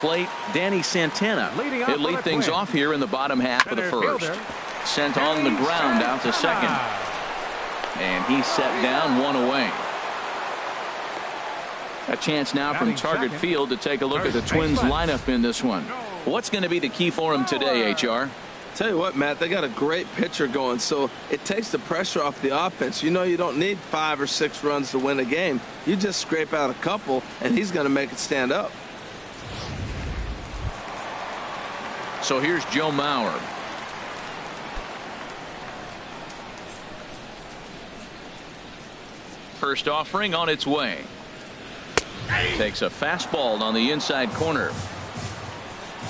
Plate, Danny Santana. He'll lead things off here in the bottom half of the first. Sent on the ground out to second. And he's set down, one away. A chance now from Target Field to take a look at the Twins lineup in this one. What's going to be the key for him today, HR? Tell you what, Matt, they got a great pitcher going, so it takes the pressure off the offense. You know you don't need 5 or 6 runs to win a game. You just scrape out a couple, and he's going to make it stand up. So here's Joe Mauer. First offering on its way. Takes a fastball on the inside corner.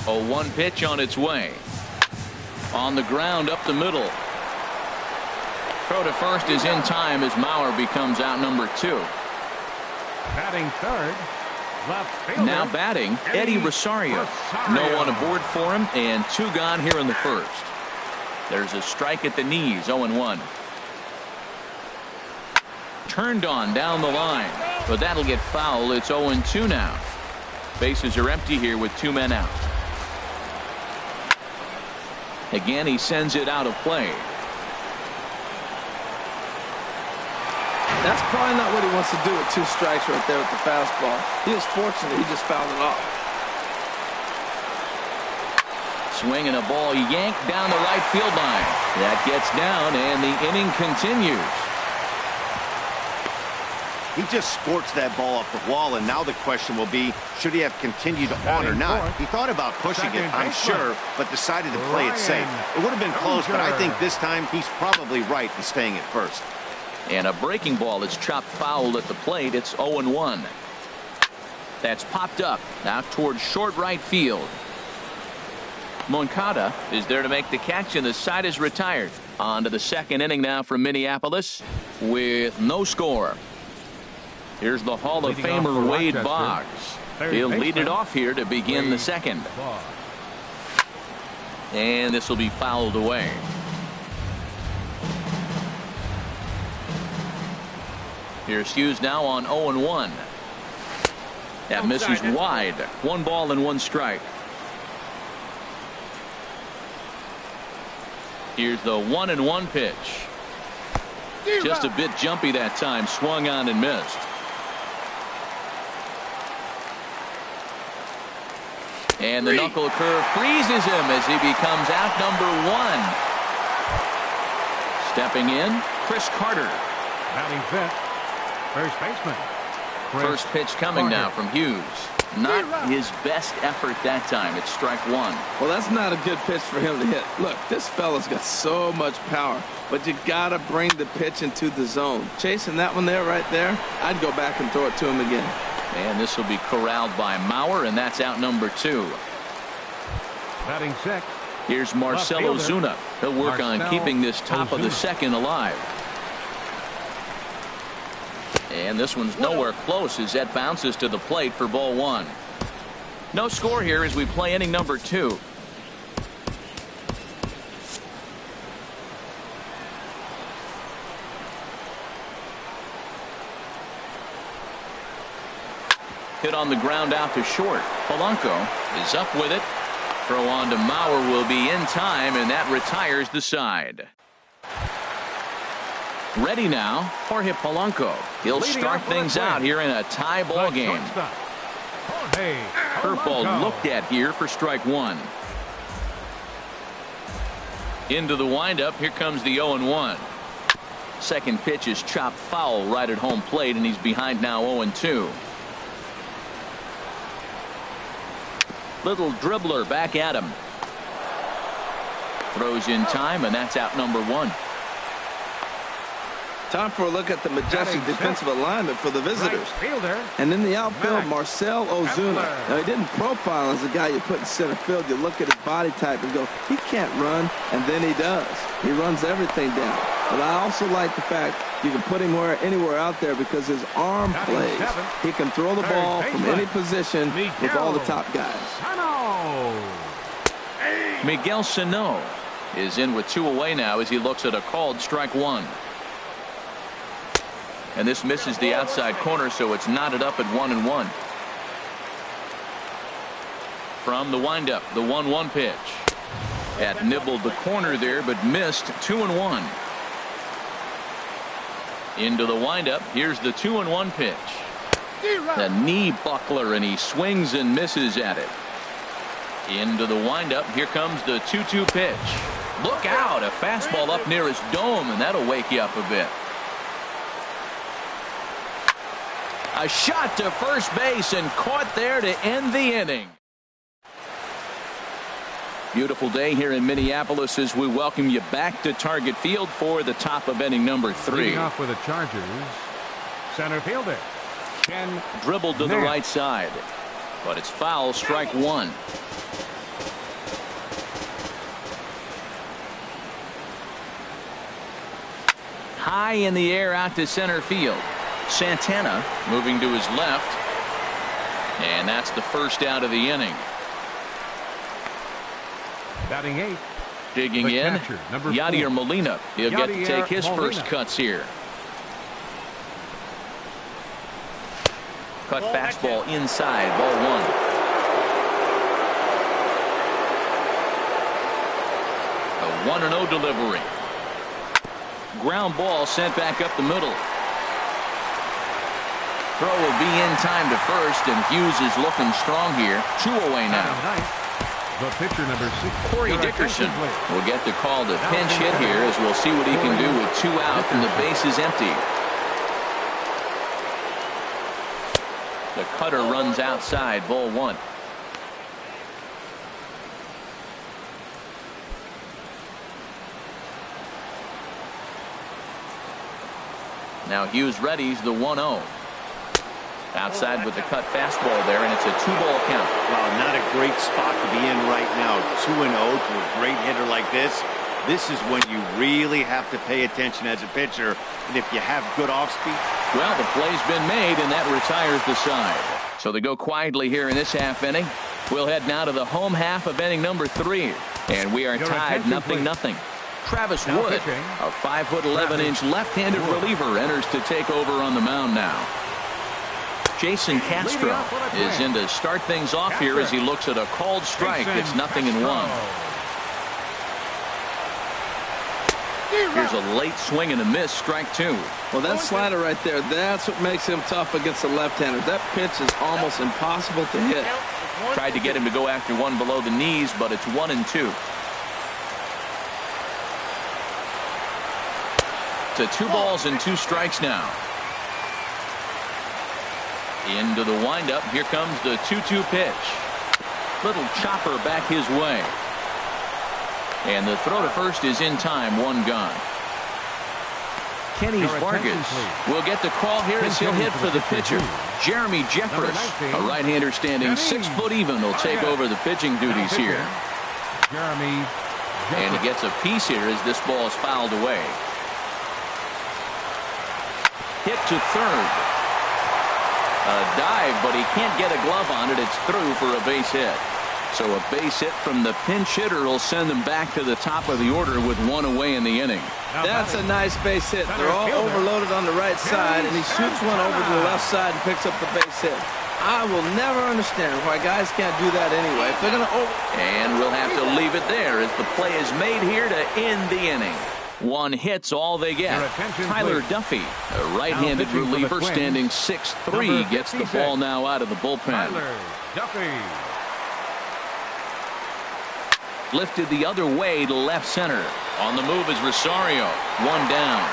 0-1 pitch on its way. On the ground up the middle. Throw to first is in time as Mauer becomes out number 2. Batting third. Left fielder. Now batting, Eddie Rosario. No one aboard for him, and 2 gone here in the first. There's a strike at the knees, 0-1. Turned on down the line, but that'll get foul. It's 0-2 now. Bases are empty here with 2 men out. Again, he sends it out of play. That's probably not what he wants to do with 2 strikes right there with the fastball. He was fortunate he just fouled it off. Swing and a ball yanked down the right field line. That gets down, and the inning continues. He just scorched that ball off the wall, and now the question will be, should he have continued on or not? He thought about pushing it, I'm sure, but decided to play it safe. It would have been close, but I think this time he's probably right in staying at first. And a breaking ball is chopped foul at the plate. It's 0-1. That's popped up out towards short right field. Moncada is there to make the catch, and the side is retired. On to the second inning now from Minneapolis with no score. Here's the Hall of Famer Wade Boggs. He'll lead it off here to begin the second. And this will be fouled away. Here's Hughes now on 0-1. That misses wide. 1 ball and 1 strike. Here's the 1-1 pitch. Just a bit jumpy that time. Swung on and missed. And the knuckle curve freezes him as he becomes out number 1. Stepping in, Chris Carter. Batting fifth. First baseman. First pitch coming now from Hughes. Not his best effort that time. It's strike 1. Well, that's not a good pitch for him to hit. Look, this fella's got so much power, but you got to bring the pitch into the zone. Chasing that one there, right there, I'd go back and throw it to him again. And this will be corralled by Mauer, and that's out number 2. Batting sixth. Here's Marcell Ozuna. He'll work on keeping this top of the second alive. And this one's nowhere close as that bounces to the plate for ball 1. No score here as we play inning number 2. Hit on the ground out to short. Polanco is up with it. Throw on to Mauer will be in time, and that retires the side. Ready now, Jorge Polanco. He'll start things out here in a tie ball game. Curveball looked at here for strike 1. Into the windup. Here comes the 0-1. Second pitch is chopped foul right at home plate, and he's behind now 0-2. Little dribbler back at him. Throws in time, and that's out number 1. Time for a look at the majestic defensive alignment for the visitors. And in the outfield, Marcell Ozuna. Now, he didn't profile as a guy you put in center field. You look at his body type and go, he can't run, and then he does. He runs everything down. But I also like the fact you can put him anywhere out there because his arm plays. He can throw the ball from any position with all the top guys. Miguel Sano is in with 2 away now as he looks at a called strike 1. And this misses the outside corner, so it's knotted up at 1-1. From the windup, the 1-1 pitch. That nibbled the corner there, but missed. 2-1. Into the windup. Here's the 2-1 pitch. The knee buckler, and he swings and misses at it. Into the windup. Here comes the 2-2 pitch. Look out, a fastball up near his dome, and that'll wake you up a bit. A shot to first base and caught there to end the inning. Beautiful day here in Minneapolis as we welcome you back to Target Field for the top of inning number 3. Leading off with the Chargers, center fielder Ken dribbled to the right side, but it's foul. Strike 1. High in the air out to center field. Santana moving to his left, and that's the first out of the inning. Batting 8. Digging in, Yadier Molina. He'll get to take his first cuts here. Cut fastball inside, ball 1. A 1-0 delivery. Ground ball sent back up the middle. Throw will be in time to first, and Hughes is looking strong here. 2 away now. The pitcher number 6, Corey Dickerson will get the call to pinch hit here, as we'll see what he can do with 2 out and the base is empty. The cutter runs outside, ball 1. Now Hughes readies the 1-0. Outside with the cut fastball there, and it's a 2-ball count. Wow, not a great spot to be in right now. 2-0 to a great hitter like this. This is when you really have to pay attention as a pitcher. And if you have good off speed. Well, the play's been made, and that retires the side. So they go quietly here in this half inning. We'll head now to the home half of inning number 3. And we are tied 0-0. Travis Wood, a 5'11" left-handed reliever, enters to take over on the mound now. Jason Castro is in to start things off here as he looks at a called strike. It's 0-1. Here's a late swing and a miss, strike 2. Well, that slider right there, that's what makes him tough against the left-handers. That pitch is almost impossible to hit. Tried to get him to go after one below the knees, but it's 1-2. To 2 balls and 2 strikes now. Into the windup. Here comes the 2-2 pitch. Little chopper back his way. And the throw to first is in time. 1 gone. Kenny Vargas will get the call here as he'll hit for the pitcher. Jeremy Jeffress, a right-hander standing 6 foot even, will take over the pitching duties here. And he gets a piece here as this ball is fouled away. Hit to third. A dive, but he can't get a glove on it. It's through for a base hit. So a base hit from the pinch hitter will send them back to the top of the order with 1 away in the inning. That's a nice base hit. They're all overloaded on the right side, and he shoots one over to the left side and picks up the base hit. I will never understand why guys can't do that anyway. If they're going to And we'll have to leave it there as the play is made here to end the inning. 1 hit's all they get. Tyler Duffy, a right-handed reliever standing 6'3", gets the ball now out of the bullpen. Lifted the other way to left center. On the move is Rosario. 1 down.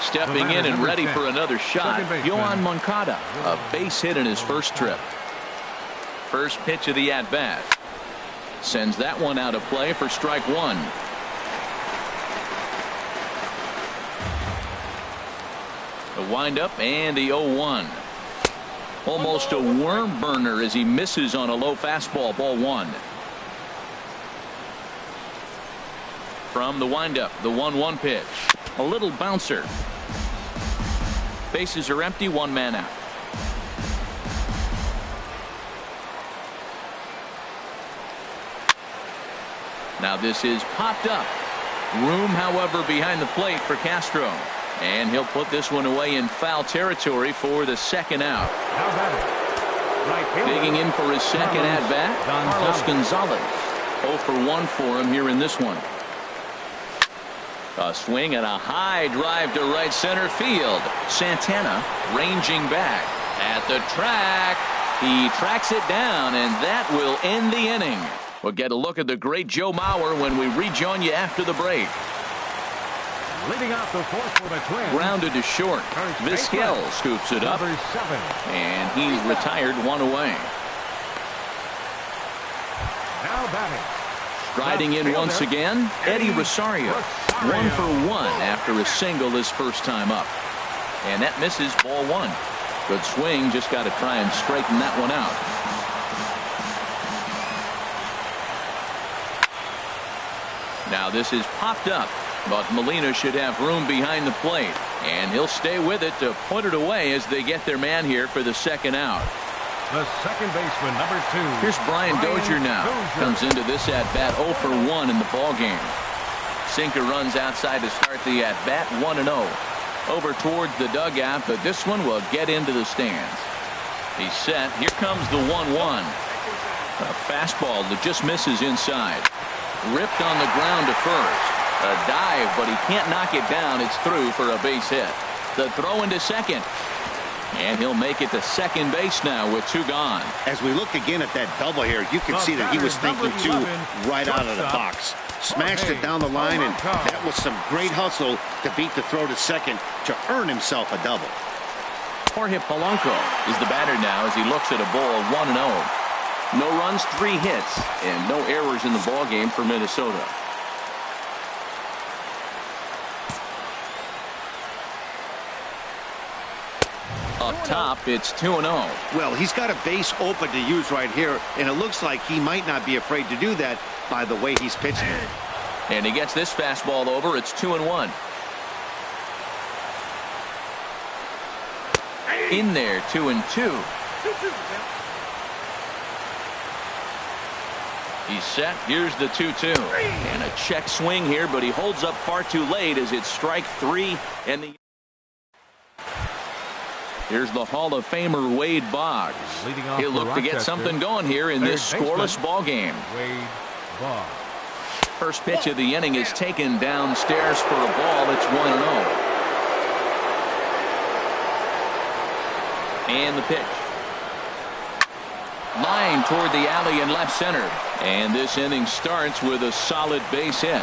Stepping in and ready for another shot, Yohan Moncada, a base hit in his first trip. First pitch of the at-bat. Sends that one out of play for strike 1. The windup and the 0-1. Almost a worm burner as he misses on a low fastball. Ball 1. From the windup, the 1-1 pitch. A little bouncer. Bases are empty, 1 man out. Now this is popped up. Room, however, behind the plate for Castro. And he'll put this one away in foul territory for the 2nd out. Digging in for his second at-bat, Carlos Gonzalez. 0 for 1 for him here in this one. A swing and a high drive to right center field. Santana ranging back at the track. He tracks it down, and that will end the inning. We'll get a look at the great Joe Mauer when we rejoin you after the break. Leading off the fourth for the Twins. Grounded to short. Vizquel scoops it up. And he's retired one away. Now batting. Striding in once again, Eddie Rosario. 1 for 1 after a single his first time up. And that misses, ball 1. Good swing, just got to try and straighten that one out. Now this is popped up, but Molina should have room behind the plate. And he'll stay with it to put it away as they get their man here for the second out. The second baseman, number 2. Here's Brian Dozier now. Comes into this at-bat 0 for 1 in the ballgame. Sinker runs outside to start the at-bat, 1-0. Over towards the dugout, but this one will get into the stands. He's set. Here comes the 1-1. A fastball that just misses inside. Ripped on the ground to first. A dive, but he can't knock it down. It's through for a base hit. The throw into second. And he'll make it to second base now with 2 gone. As we look again at that double here, you can see that he was thinking too right out of the box. Smashed it down the line, and that was some great hustle to beat the throw to second to earn himself a double. Jorge Polanco is the batter now as he looks at a ball 1-0. No runs, 3 hits, and no errors in the ballgame for Minnesota. Up top, it's 2-0. Well, he's got a base open to use right here, and it looks like he might not be afraid to do that by the way he's pitching it. And he gets this fastball over. It's 2-1. In there, 2-2. He's set. Here's the 2-2. And a check swing here, but he holds up far too late as it's strike 3. And here's the Hall of Famer Wade Boggs. He'll look to get something going here in this scoreless ball game. Wade Boggs. First pitch of the inning is taken downstairs for a ball. It's 1-0. And the pitch. Line toward the alley in left center. And this inning starts with a solid base hit.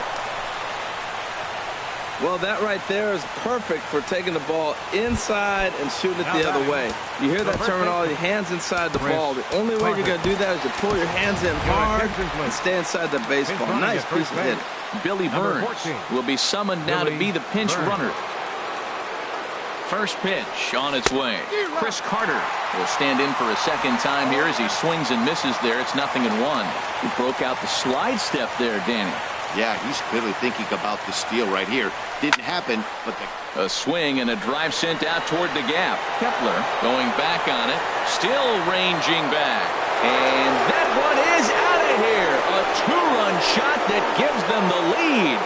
Well, that right there is perfect for taking the ball inside and shooting it the other way. You hear that terminology, hands inside the ball. The only way you're going to do that is to pull your hands in hard and stay inside the baseball. Nice piece of hit. Billy Burns will be summoned now to be the pinch runner. First pitch on its way. Chris Carter will stand in for a second time here as he swings and misses there. It's 0-1. He broke out the slide step there, Danny. Yeah, he's clearly thinking about the steal right here. Didn't happen, but a swing and a drive sent out toward the gap. Kepler going back on it, still ranging back. And that one is out of here. A 2-run shot that gives them the lead.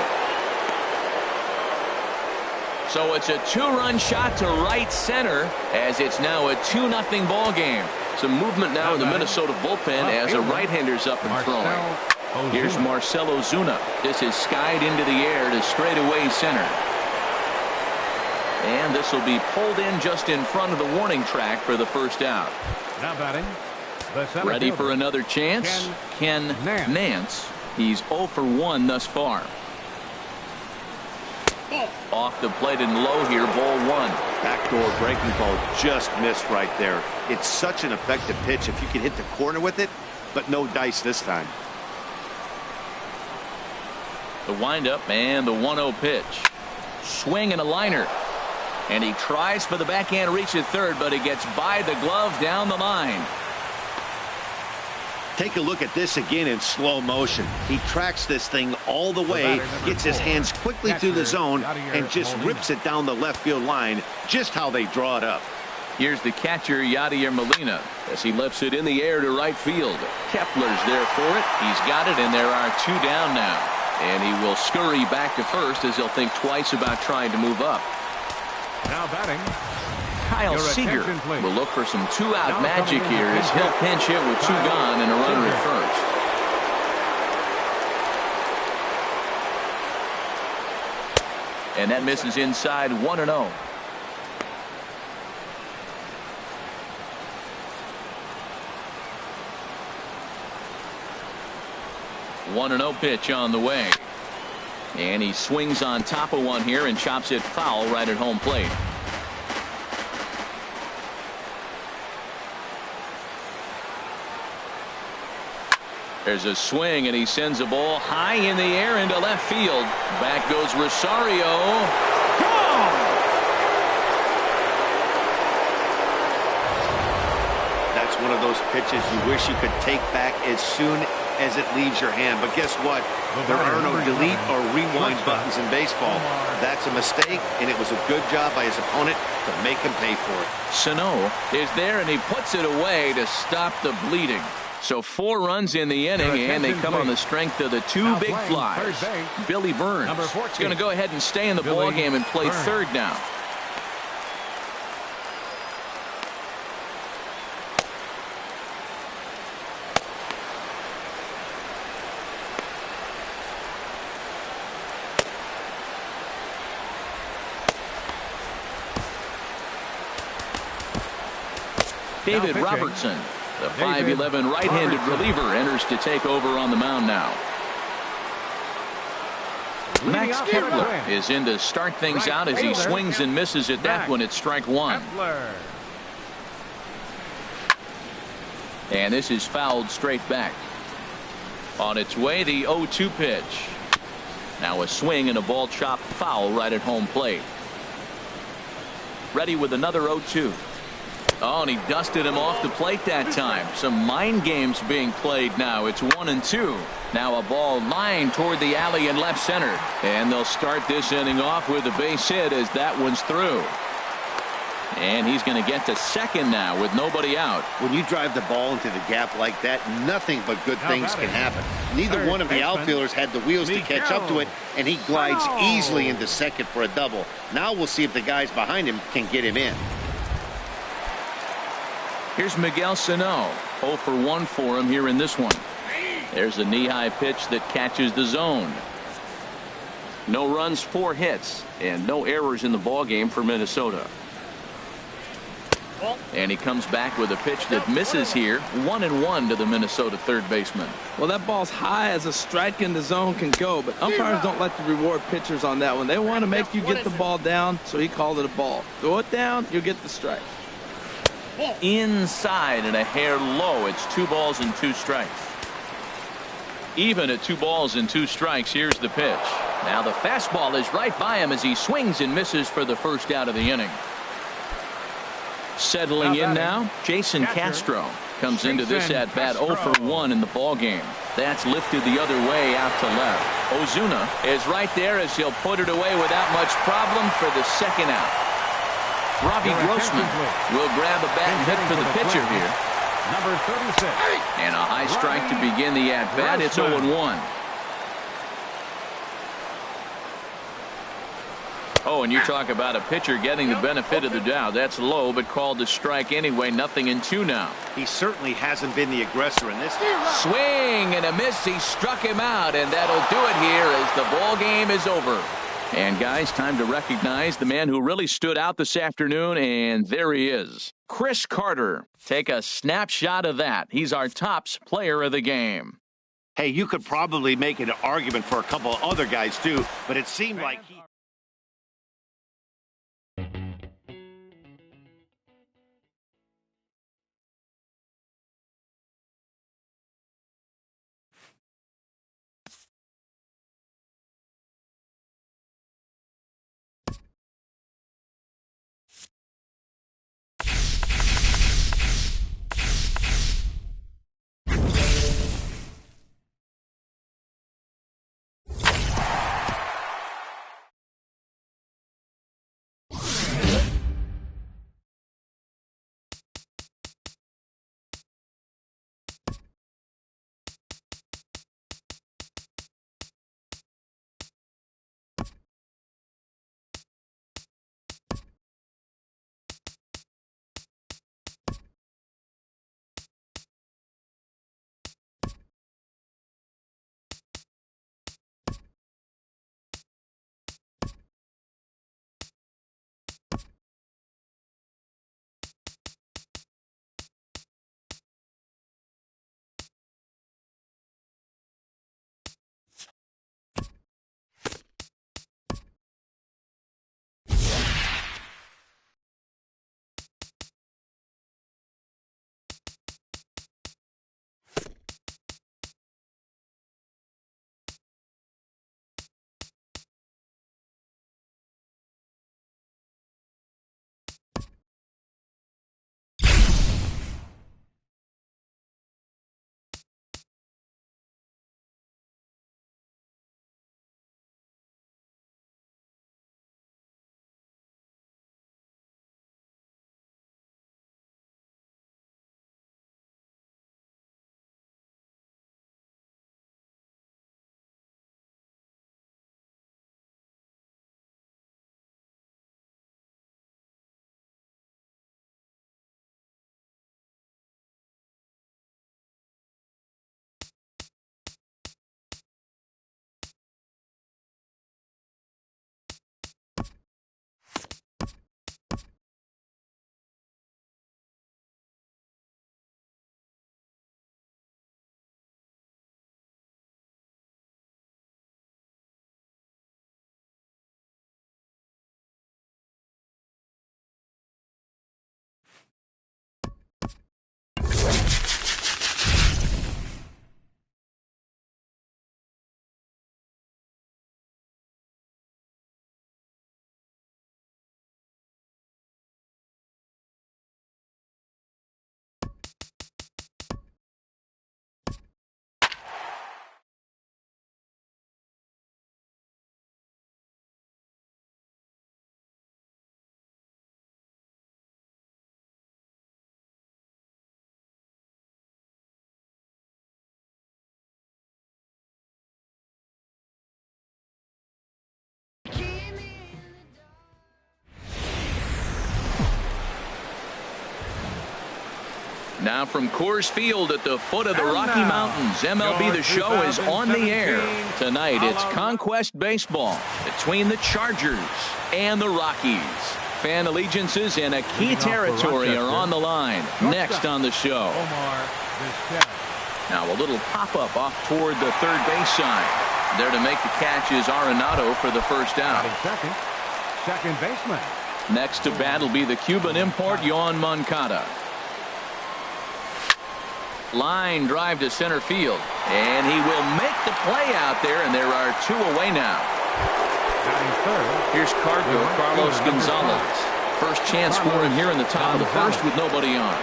So it's a 2-run shot to right center as it's now a 2-0 ball game. Some movement now in the Minnesota bullpen as a right-hander's up and throwing. Here's Marcell Ozuna. This is skied into the air to straightaway center. And this will be pulled in just in front of the warning track for the first out. Now batting. Ready for another chance? Ken Nance. He's 0 for 1 thus far. Off the plate and low here, ball 1. Backdoor breaking ball just missed right there. It's such an effective pitch if you can hit the corner with it, but no dice this time. The windup and the 1-0 pitch. Swing and a liner. And he tries for the backhand reach at third, but he gets by the glove down the line. Take a look at this again in slow motion. He tracks this thing all the way, gets his hands quickly through the zone, and just rips it down the left field line, just how they draw it up. Here's the catcher, Yadier Molina, as he lifts it in the air to right field. Kepler's there for it. He's got it, and there are 2 down now. And he will scurry back to first as he'll think twice about trying to move up. Now batting, Kyle Your Seager attention, please. will look for some two-out Now magic coming in here to as he'll pitch. pinch hit with two gone and a runner at first. And that misses inside 1-0. One 1-0 pitch on the way. And he swings on top of one here and chops it foul right at home plate. There's a swing and he sends a ball high in the air into left field. Back goes Rosario. Gone! That's one of those pitches you wish you could take back as soon as it leaves your hand. But guess what? There are no delete or rewind buttons in baseball. That's a mistake, and it was a good job by his opponent to make him pay for it. Sano is there, and he puts it away to stop the bleeding. So 4 runs in the inning, and they come on the strength of the two big flies. Billy Burns is going to go ahead and stay in the ball game and play third now. David Robertson, the 5'11" right-handed reliever, enters to take over on the mound now. Max Kepler is in to start things out as he swings and misses at that one at strike one. And this is fouled straight back. On its way, the 0-2 pitch. Now a swing and a ball chopped foul right at home plate. Ready with another 0-2. Oh, and he dusted him off the plate that time. Some mind games being played now. It's 1-2. Now a ball lined toward the alley in left center. And they'll start this inning off with a base hit as that one's through. And he's going to get to second now with nobody out. When you drive the ball into the gap like that, nothing but good things can happen. Neither one of the outfielders had the wheels to catch up to it, and he glides easily into second for a double. Now we'll see if the guys behind him can get him in. Here's Miguel Sano. 0 for 1 for him here in this one. There's a knee-high pitch that catches the zone. No runs, 4 hits, and no errors in the ballgame for Minnesota. And he comes back with a pitch that misses here. 1-1 to the Minnesota third baseman. Well, that ball's high as a strike in the zone can go, but umpires don't like to reward pitchers on that one. They want to make you get the ball down, so he called it a ball. Throw it down, you'll get the strike. Inside and a hair low. It's 2 balls and 2 strikes. Even at 2 balls and 2 strikes. Here's the pitch. Now the fastball is right by him as he swings and misses for the first out of the inning. Settling in now, Jason Castro comes into this at bat 0 for 1 in the ball game. That's lifted the other way out to left. Ozuna is right there as he'll put it away without much problem for the second out. Robbie Grossman will grab a bat and hit for the pitcher here. Number 36. And a high strike to begin the at-bat. It's 0-1. Oh, and you talk about a pitcher getting the benefit of the doubt. That's low, but called a strike anyway. 0-2 now. He certainly hasn't been the aggressor in this. Swing and a miss. He struck him out, and that'll do it here as the ball game is over. And guys, time to recognize the man who really stood out this afternoon, and there he is. Chris Carter. Take a snapshot of that. He's our tops player of the game. Hey, you could probably make an argument for a couple of other guys too, but it seemed like he Now from Coors Field at the foot of the Rocky Mountains, MLB The Show is on the air. Tonight it's Conquest Baseball between the Chargers and the Rockies. Fan allegiances in a key territory are on the line. Next on the show. Now a little pop-up off toward the third base side. There to make the catch is Arenado for the first out. Second baseman. Next to bat will be the Cuban import Yoan Moncada. Line drive to center field, and he will make the play out there, and there are 2 away now. Here's Carlos Gonzalez. First chance for him here in the top of the first with nobody on.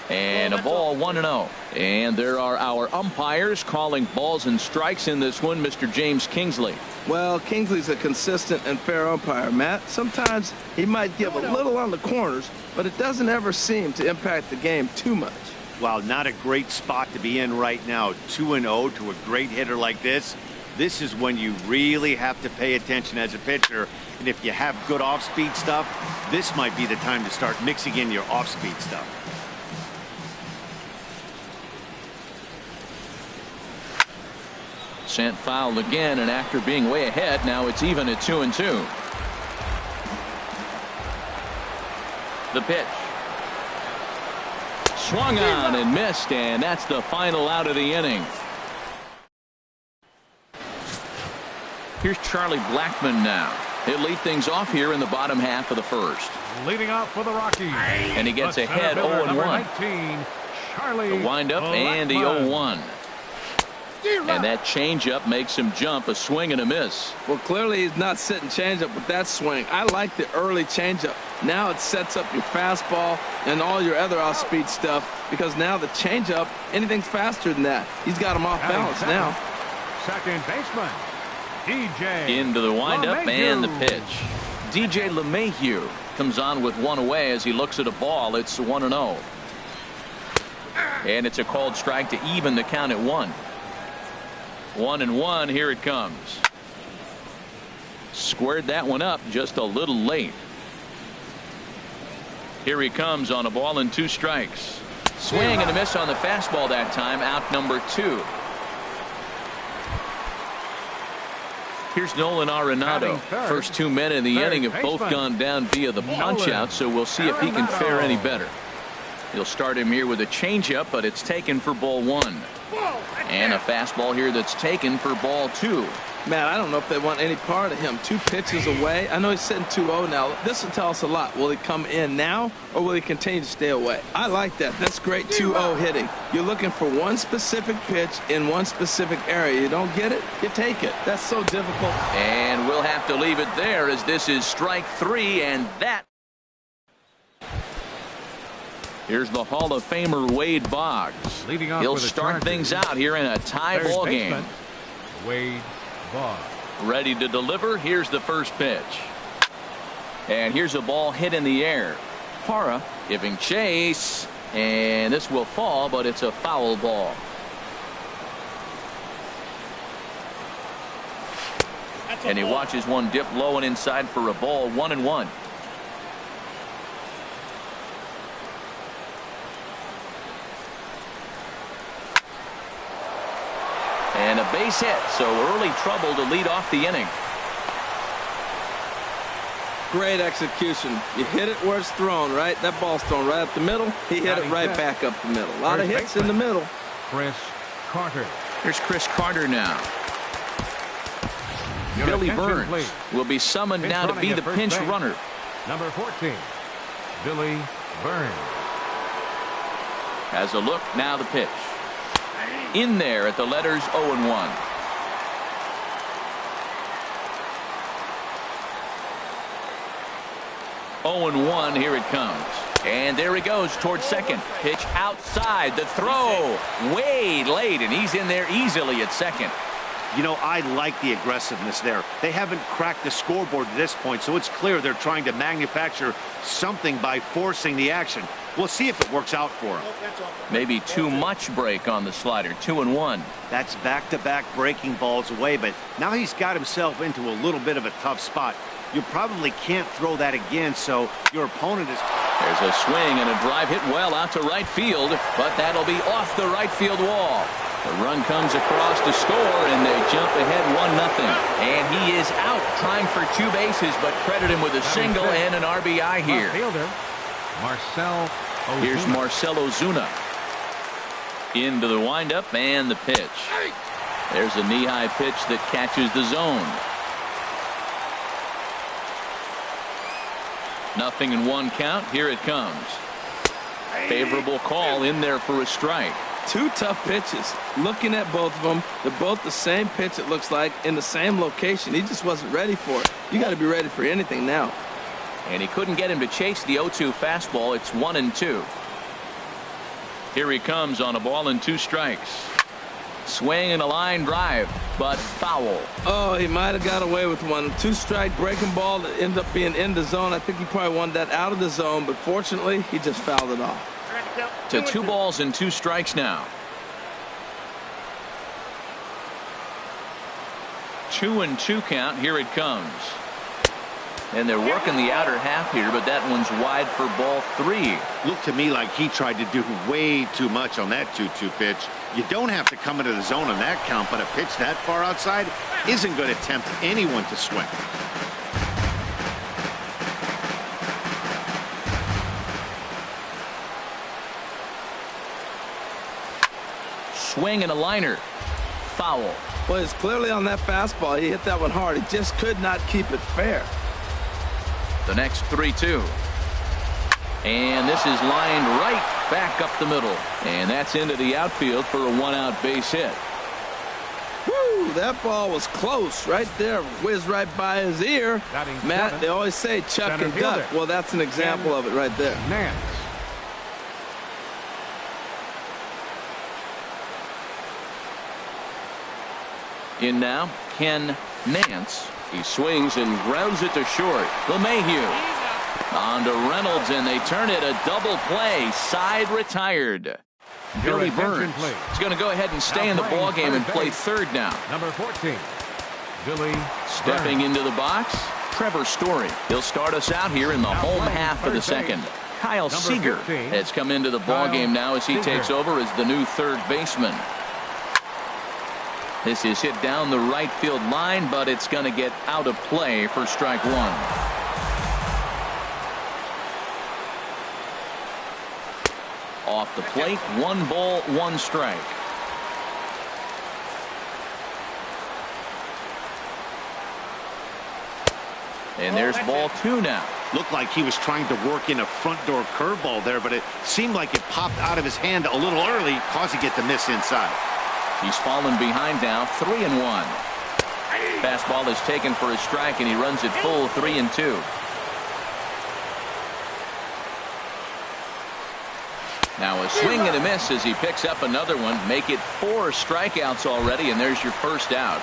And a ball 1-0. And there are our umpires calling balls and strikes in this one. Mr. James Kingsley. Well, Kingsley's a consistent and fair umpire, Matt. Sometimes he might give a little on the corners, but it doesn't ever seem to impact the game too much. Well, not a great spot to be in right now. 2-0 to a great hitter like this. This is when you really have to pay attention as a pitcher. And if you have good off-speed stuff, this might be the time to start mixing in your off-speed stuff. Sent foul again, and after being way ahead, now it's even at 2-2. The pitch. Swung on and missed, and that's the final out of the inning. Here's Charlie Blackmon now. He'll lead things off here in the bottom half of the first. Leading off for the Rockies. And he gets ahead 0-1. The windup and the 0-1. And that changeup makes him jump, a swing and a miss. Well, clearly he's not sitting changeup with that swing. I like the early changeup. Now it sets up your fastball and all your other off-speed stuff, because now the changeup, anything's faster than that. He's got him off balance now. Second baseman, DJ. Into the windup and the pitch. DJ LeMahieu comes on with 1 away as he looks at a ball. It's 1-0. And it's a called strike to even the count at 1. 1-1. Here it comes. Squared that one up just a little late. Here he comes on a ball and 2 strikes. Swing and a miss on the fastball that time. Out number 2. Here's Nolan Arenado. First 2 men in the inning have both gone down via the punch out, so we'll see if he can fare any better. He'll start him here with a changeup, but it's taken for ball 1. And a fastball here that's taken for ball 2. Man, I don't know if they want any part of him. 2 pitches away. I know he's sitting 2-0 now. This will tell us a lot. Will he come in now, or will he continue to stay away? I like that. That's great 2-0 hitting. You're looking for one specific pitch in one specific area. You don't get it, you take it. That's so difficult. And we'll have to leave it there, as this is strike 3, and that. Here's the Hall of Famer Wade Boggs. He'll start things out here in a tie ball game. Wade Boggs. Ready to deliver. Here's the first pitch. And here's a ball hit in the air. Parra giving chase. And this will fall, but it's a foul ball. And he watches one dip low and inside for a ball. 1-1. And a base hit, so early trouble to lead off the inning. Great execution. You hit it where it's thrown, right? That ball's thrown right up the middle. He hit it right back up the middle. A lot of hits in the middle. Chris Carter. Here's Chris Carter now. Billy Burns will be summoned now to be the pinch runner. Number 14, Billy Burns. Has a look, now the pitch. In there at the letters 0-1. Here it comes. And there he goes towards second. Pitch outside. The throw way late, and he's in there easily at second. You know, I like the aggressiveness there. They haven't cracked the scoreboard at this point, so it's clear they're trying to manufacture something by forcing the action. We'll see if it works out for him. Maybe too much break on the slider. 2-1. That's back-to-back breaking balls away, but now he's got himself into a little bit of a tough spot. You probably can't throw that again, so your opponent is... There's a swing and a drive hit well out to right field, but that'll be off the right field wall. The run comes across to score, and they jump ahead 1-0. And he is out trying for 2 bases, but credit him with a single and an RBI here. Here's Marcell Ozuna. Into the windup and the pitch. There's a knee-high pitch that catches the zone. 0-1 count. Here it comes. Favorable call in there for a strike. 2 tough pitches. Looking at both of them, they're both the same pitch, it looks like, in the same location. He just wasn't ready for it. You got to be ready for anything now. And he couldn't get him to chase the 0-2 fastball. It's 1-2. Here he comes on a ball and 2 strikes. Swing and a line drive, but foul. Oh, he might have got away with one. 2-strike breaking ball that ended up being in the zone. I think he probably wanted that out of the zone, but fortunately, he just fouled it off. To 2 balls and 2 strikes now. 2-2 count. Here it comes. And they're working the outer half here, but that one's wide for ball 3. Looked to me like he tried to do way too much on that 2-2 pitch. You don't have to come into the zone on that count, but a pitch that far outside isn't going to tempt anyone to swing. Swing and a liner. Foul. Well, it's clearly on that fastball. He hit that one hard. He just could not keep it fair. The next 3-2. And this is lined right back up the middle. And that's into the outfield for a 1-out base hit. Woo, that ball was close right there. Whizzed right by his ear. Matt, they always say chuck and duck. Well, that's an example of it right there. Nance. In now, Ken Nance. He swings and grounds it to short. LeMahieu. On to Reynolds, and they turn it a double play. Side retired. Billy Burns is going to go ahead and stay in the ball game and play third now. Number 14, Billy Stepping into the box, Trevor Story. He'll start us out here in the home half of the second. Kyle Seager has come into the ball game now as he takes over as the new third baseman. This is hit down the right field line, but it's going to get out of play for strike 1. Off the plate, 1 ball, 1 strike. And there's ball 2 now. Looked like he was trying to work in a front door curveball there, but it seemed like it popped out of his hand a little early, causing it to miss inside. He's fallen behind now, 3-1. Fastball is taken for a strike, and he runs it full, 3-2. Now a swing and a miss as he picks up another one. Make it 4 strikeouts already, and there's your first out.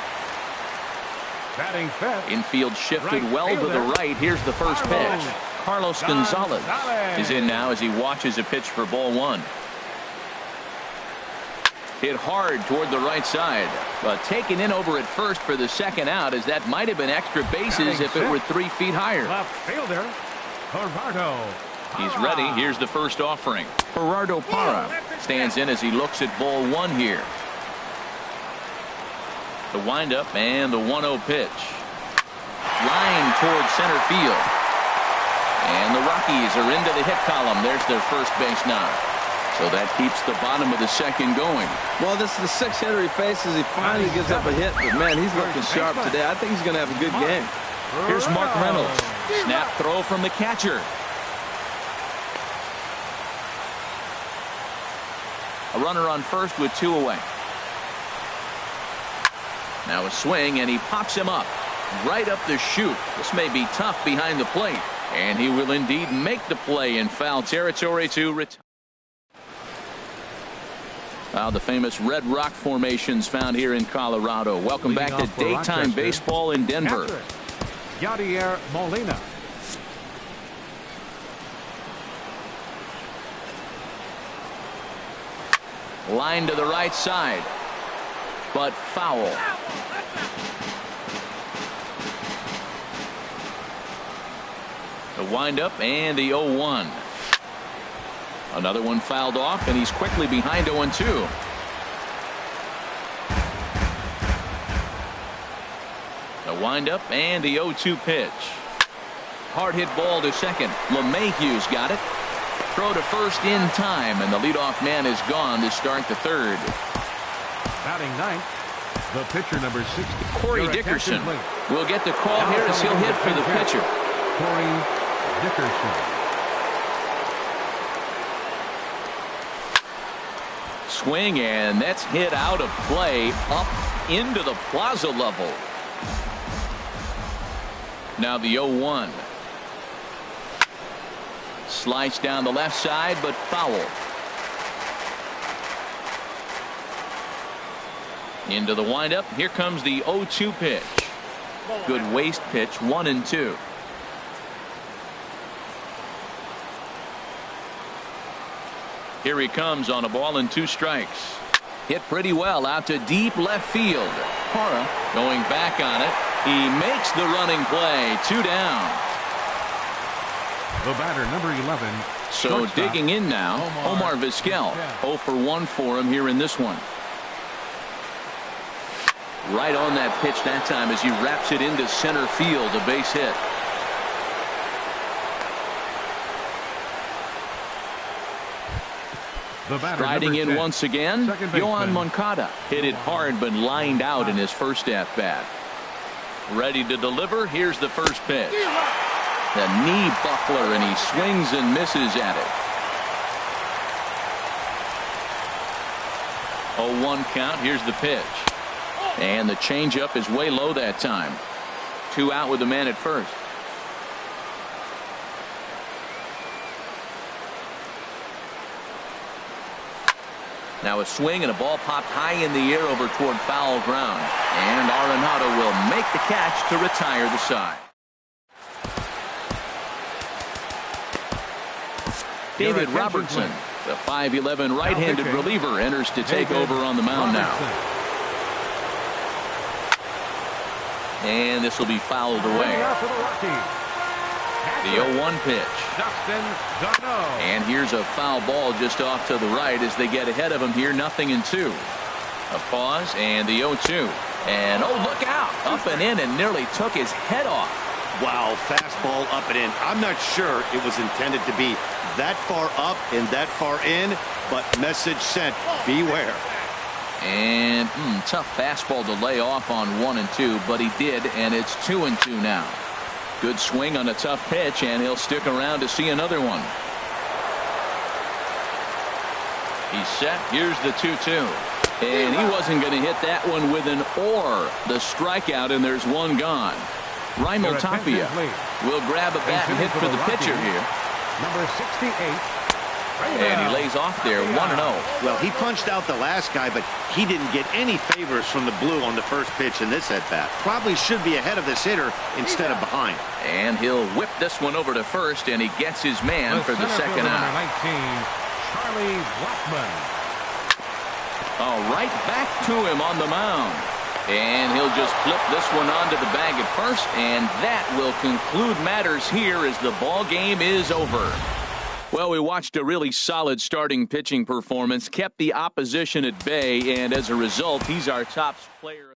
batting fifth. Infield shifted well to the right. Here's the first pitch. Carlos Gonzalez is in now as he watches a pitch for ball 1. Hit hard toward the right side, but taken in over at first for the second out, as that might have been extra bases if it were 3 feet higher. Left fielder, Gerardo. He's ready. Here's the first offering. Gerardo Parra stands in as he looks at ball 1 here. The windup and the 1-0 pitch. Line toward center field. And the Rockies are into the hit column. There's their first base knock. So that keeps the bottom of the second going. Well, this is the 6th hitter he faces. He finally gives up a hit, but man, he's looking sharp today. I think he's going to have a good game. Here's Mark Reynolds. Snap throw from the catcher. A runner on first with 2 away. Now a swing, and he pops him up right up the chute. This may be tough behind the plate, and he will indeed make the play in foul territory to retire. The famous Red Rock formations found here in Colorado. Welcome back to daytime baseball in Denver. Yadier Molina. Line to the right side, but foul. The windup and the 0-1. Another one fouled off, and he's quickly behind 0-2. The windup and the 0-2 pitch. Hard hit ball to second. LeMahieu's got it. Throw to first in time, and the leadoff man is gone to start the third. Batting ninth, the pitcher number 60. Corey Dickerson will get the call here as he'll hit for the pitcher. Corey Dickerson. Swing, and that's hit out of play up into the plaza level. Now the 0-1. Slice down the left side, but foul. Into the windup. Here comes the 0-2 pitch. Good waste pitch, 1-2. Here he comes on a ball and 2 strikes. Hit pretty well out to deep left field. Hara going back on it. He makes the running play. 2 down. The batter, number 11. So shortstop, digging in now, Omar Vizquel. 0 for 1 for him here in this one. Right on that pitch that time as he wraps it into center field. A base hit. Striding in 10. once again, Yohan Moncada hit it hard but lined out in his first at-bat. Ready to deliver. Here's the first pitch. The knee buckler, and he swings and misses at it. 0-1 count. Here's the pitch. And the changeup is way low that time. 2 out with the man at first. Now a swing, and a ball popped high in the air over toward foul ground. And Arenado will make the catch to retire the side. David Robertson, the 5'11" right-handed reliever, enters to take over on the mound now. And this will be fouled away. The 0-1 pitch. And here's a foul ball just off to the right as they get ahead of him here. 0-2. A pause and the 0-2. And oh, look out. Up and in, and nearly took his head off. Wow, fastball up and in. I'm not sure it was intended to be that far up and that far in, but message sent, beware. And tough fastball to lay off on 1 and 2, but he did, and it's 2 and 2 now. Good swing on a tough pitch, and he'll stick around to see another one. He's set. Here's the 2-2. And he wasn't going to hit that one with an or. The strikeout, and there's one gone. Raimel Tapia will grab a bat and hit for the pitcher here. Number 68. And he lays off there, 1-0. Well, he punched out the last guy, but he didn't get any favors from the blue on the first pitch in this at-bat. Probably should be ahead of this hitter instead of behind. And he'll whip this one over to first, and he gets his man for the second out. Number 19, Charlie Blackmon. Oh, right back to him on the mound. And he'll just flip this one onto the bag at first, and that will conclude matters here as the ball game is over. Well, we watched a really solid starting pitching performance, kept the opposition at bay, and as a result, he's our top player.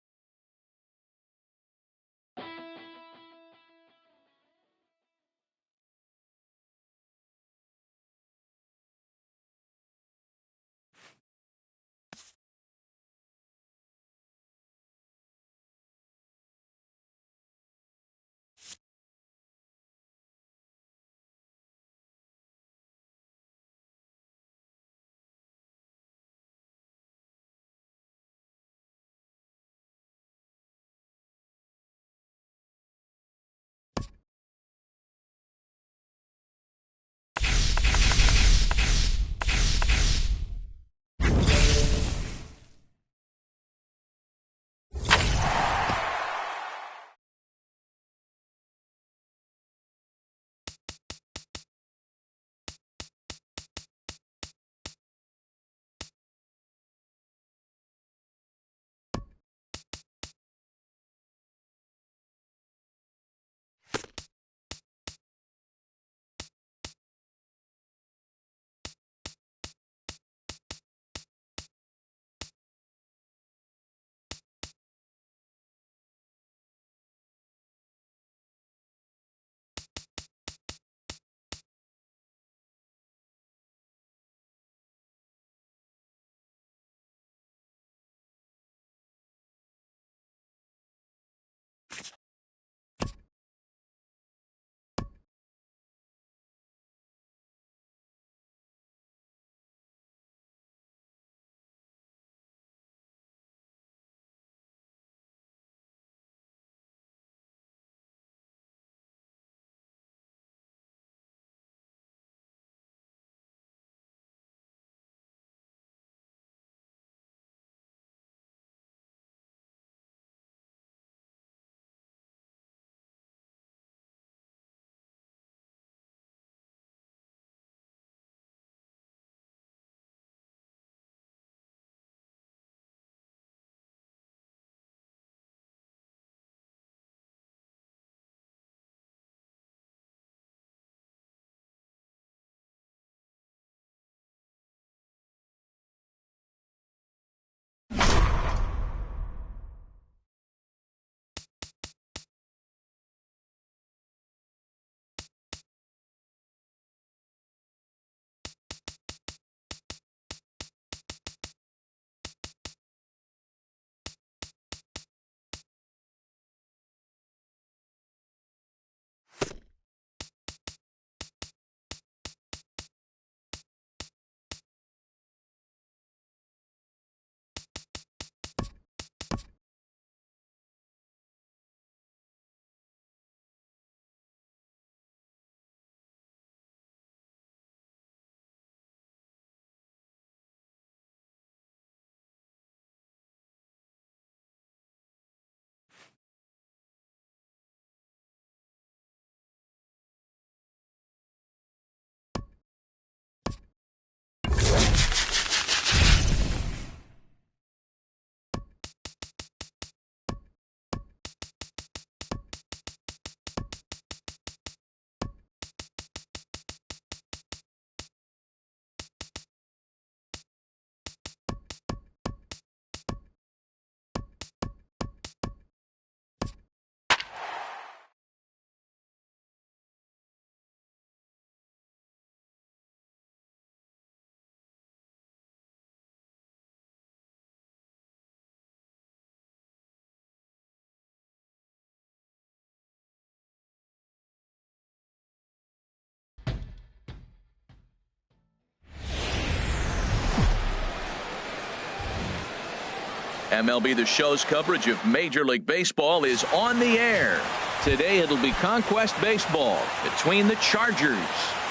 MLB The Show's coverage of Major League Baseball is on the air. Today it'll be Conquest Baseball between the Chargers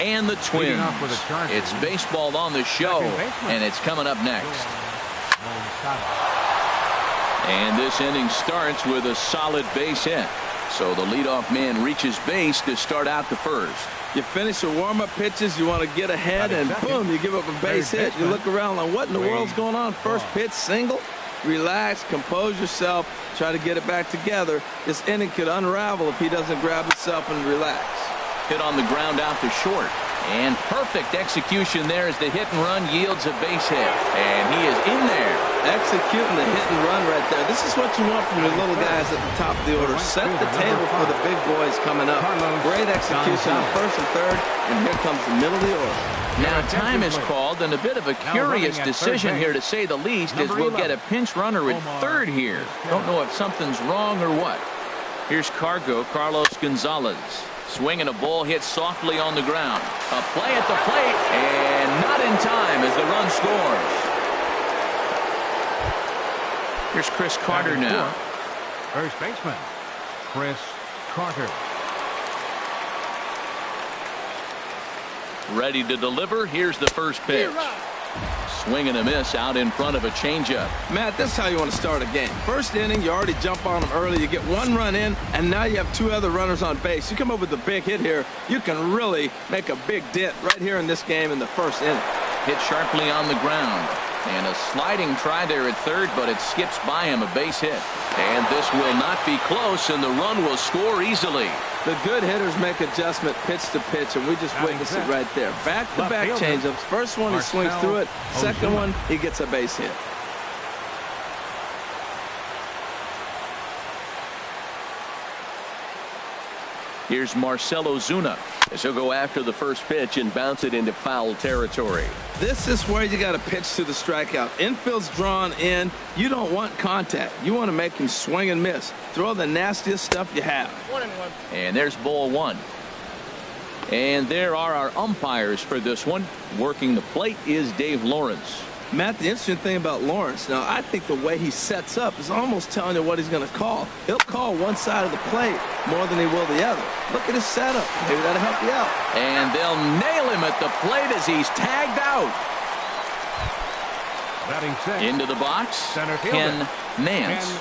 and the Twins. It's baseball on the show, and it's coming up next. And this inning starts with a solid base hit. So the leadoff man reaches base to start out the first. You finish your warm-up pitches, you want to get ahead, and boom, you give up a base hit. You look around like, what in the world's going on? First pitch, single. Relax, compose yourself, try to get it back together. This inning could unravel if he doesn't grab himself and relax. Hit on the ground out to short. And perfect execution there as the hit and run yields a base hit. And he is in there. Executing the hit and run right there. This is what you want from your little guys at the top of the order. Set the table for the big boys coming up. Great execution on first and third, and here comes the middle of the order. Now time is called, and a bit of a curious decision here to say the least, as we'll get a pinch runner at third here. Don't know if something's wrong or what. Here's Carlos Gonzalez. Swinging a ball hit softly on the ground. A play at the plate, and not in time as the run scores. Here's Chris Carter now. First baseman, Chris Carter. Ready to deliver. Here's the first pitch. Swing and a miss out in front of a changeup. Matt, this is how you want to start a game. First inning, you already jump on them early. You get one run in, and now you have two other runners on base. You come up with a big hit here, you can really make a big dent right here in this game in the first inning. Hit sharply on the ground. And a sliding try there at third, but it skips by him, a base hit. And this will not be close, and the run will score easily. The good hitters make adjustment pitch to pitch, and we just witnessed it right there. Back-to-back changeups. First one, he swings through it. Second one, he gets a base hit. Here's Marcell Ozuna as he'll go after the first pitch and bounce it into foul territory. This is where you got to pitch to the strikeout. Infield's drawn in. You don't want contact. You want to make him swing and miss. Throw the nastiest stuff you have. 1-1. And there's ball one. And there are our umpires for this one. Working the plate is Dave Lawrence. Matt, the interesting thing about Lawrence, now I think the way he sets up is almost telling you what he's going to call. He'll call one side of the plate more than he will the other. Look at his setup. Maybe that'll help you out. And they'll nail him at the plate as he's tagged out. Into the box, Ken Nance.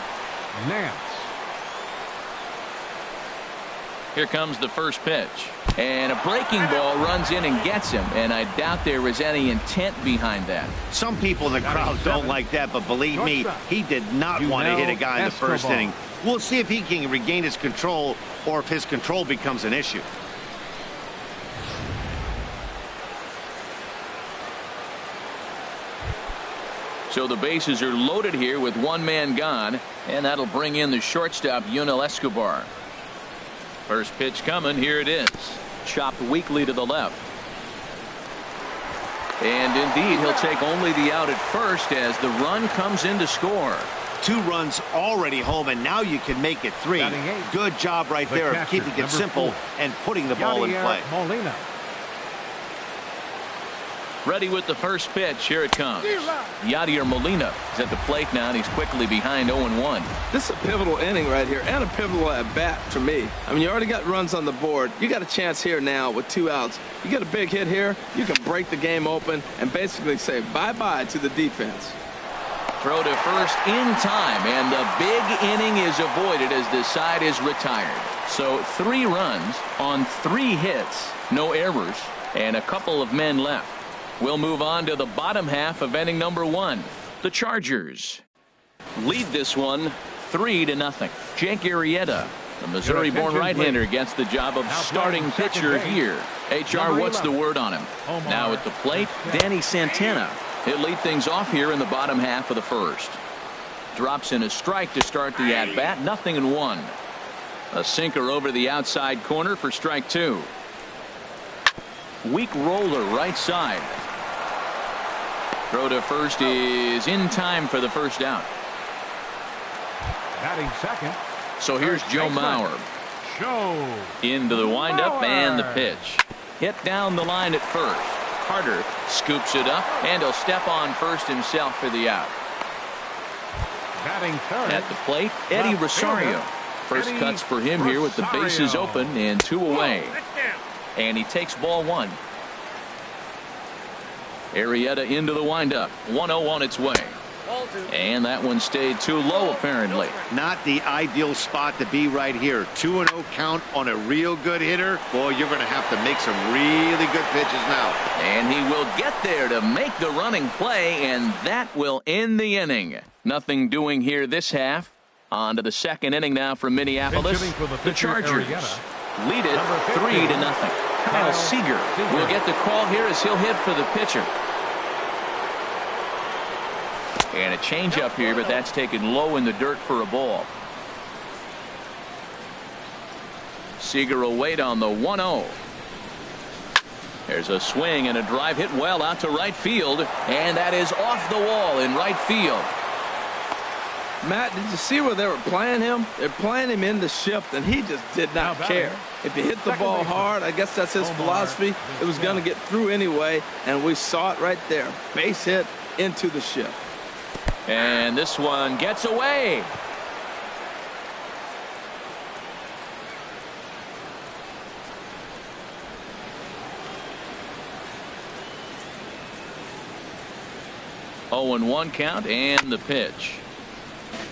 Here comes the first pitch. And a breaking ball runs in and gets him. And I doubt there was any intent behind that. Some people in the crowd don't like that, but believe me, he did not want to hit a guy in the first inning. We'll see if he can regain his control or if his control becomes an issue. So the bases are loaded here with one man gone. And that'll bring in the shortstop, Yunel Escobar. First pitch coming. Here it is. Chopped weakly to the left. And indeed, he'll take only the out at first as the run comes in to score. 2 runs already home, and now you can make it 3. Good job right there of keeping it simple and putting the ball in play. Ready with the first pitch. Here it comes. Yadier Molina is at the plate now, and he's quickly behind 0-1. This is a pivotal inning right here, and a pivotal at-bat for me. I mean, you already got runs on the board. You got a chance here now with 2 outs. You get a big hit here, you can break the game open and basically say bye-bye to the defense. Throw to first in time, and the big inning is avoided as the side is retired. So 3 runs on 3 hits, no errors, and a couple of men left. We'll move on to the bottom half of inning number 1. The Chargers lead this one 3-0. Jake Arrieta, the Missouri-born right-hander, gets the job of starting pitcher here. HR, what's the word on him? Now at the plate, Danny Santana. He'll lead things off here in the bottom half of the first. Drops in a strike to start the at-bat. 0-1. A sinker over the outside corner for strike 2. Weak roller right side. Throw to first is in time for the first out. Batting second. So here's Joe Mauer. Into the windup and the pitch. Hit down the line at first. Carter scoops it up, and he'll step on first himself for the out. Batting third. At the plate, Eddie Left Rosario. fielder, First Eddie cuts for him here with the bases Rosario. open and 2 away. And he takes ball 1. Arrieta into the windup. 1-0 on its way. And that one stayed too low, apparently. Not the ideal spot to be right here. 2-0 count on a real good hitter. Boy, you're going to have to make some really good pitches now. And he will get there to make the running play, and that will end the inning. Nothing doing here this half. On to the second inning now from Minneapolis. The Chargers lead it 3-0. Kyle Seager will get the call here as he'll hit for the pitcher. And a changeup here, but that's taken low in the dirt for a ball. Seager will wait on the 1-0. There's a swing and a drive hit well out to right field, and that is off the wall in right field. Matt, did you see where they were playing him? They're playing him in the shift, and he just did not care. If he hit the ball hard, I guess that's his philosophy. It was going to get through anyway, and we saw it right there. Base hit into the shift. And this one gets away. Oh, and 1 count and the pitch.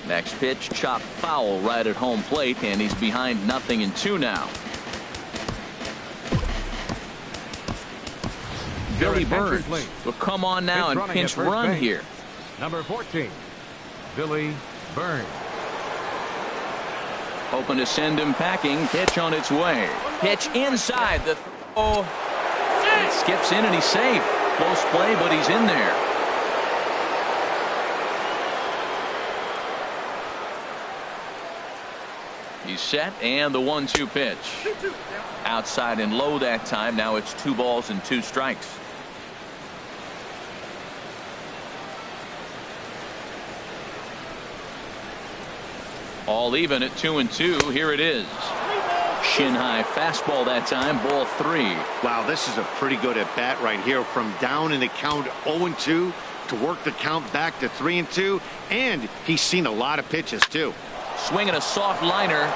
Next pitch chopped foul right at home plate, and he's behind 0-2 now. Billy Burns will come on now and pinch run here. Number 14, Billy Burns. Hoping to send him packing. Pitch on its way. Pitch inside. The throw. It skips in and he's safe. Close play, but he's in there. He's set, and the 1-2 pitch. Outside and low that time. Now it's 2 balls and 2 strikes. All even at 2-2. Here it is. Shin high fastball that time. Ball 3. Wow, this is a pretty good at bat right here. From down in the count 0-2 to work the count back to 3-2. And he's seen a lot of pitches too. Swinging a soft liner.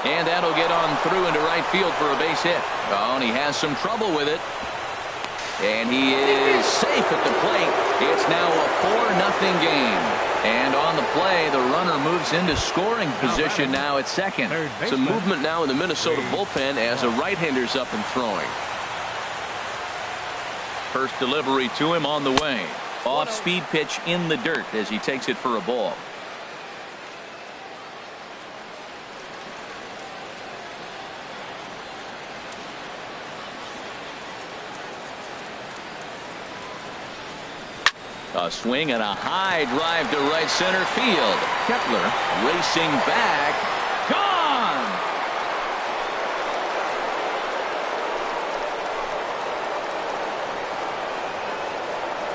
And that'll get on through into right field for a base hit. Oh, and he has some trouble with it. And he is safe at the plate. It's now a 4-0 game. And on the play, the runner moves into scoring position now at second. Some movement now in the Minnesota bullpen as a right-hander's up and throwing. First delivery to him on the way. Off-speed pitch in the dirt as he takes it for a ball. A swing and a high drive to right center field. Kepler racing back. Gone!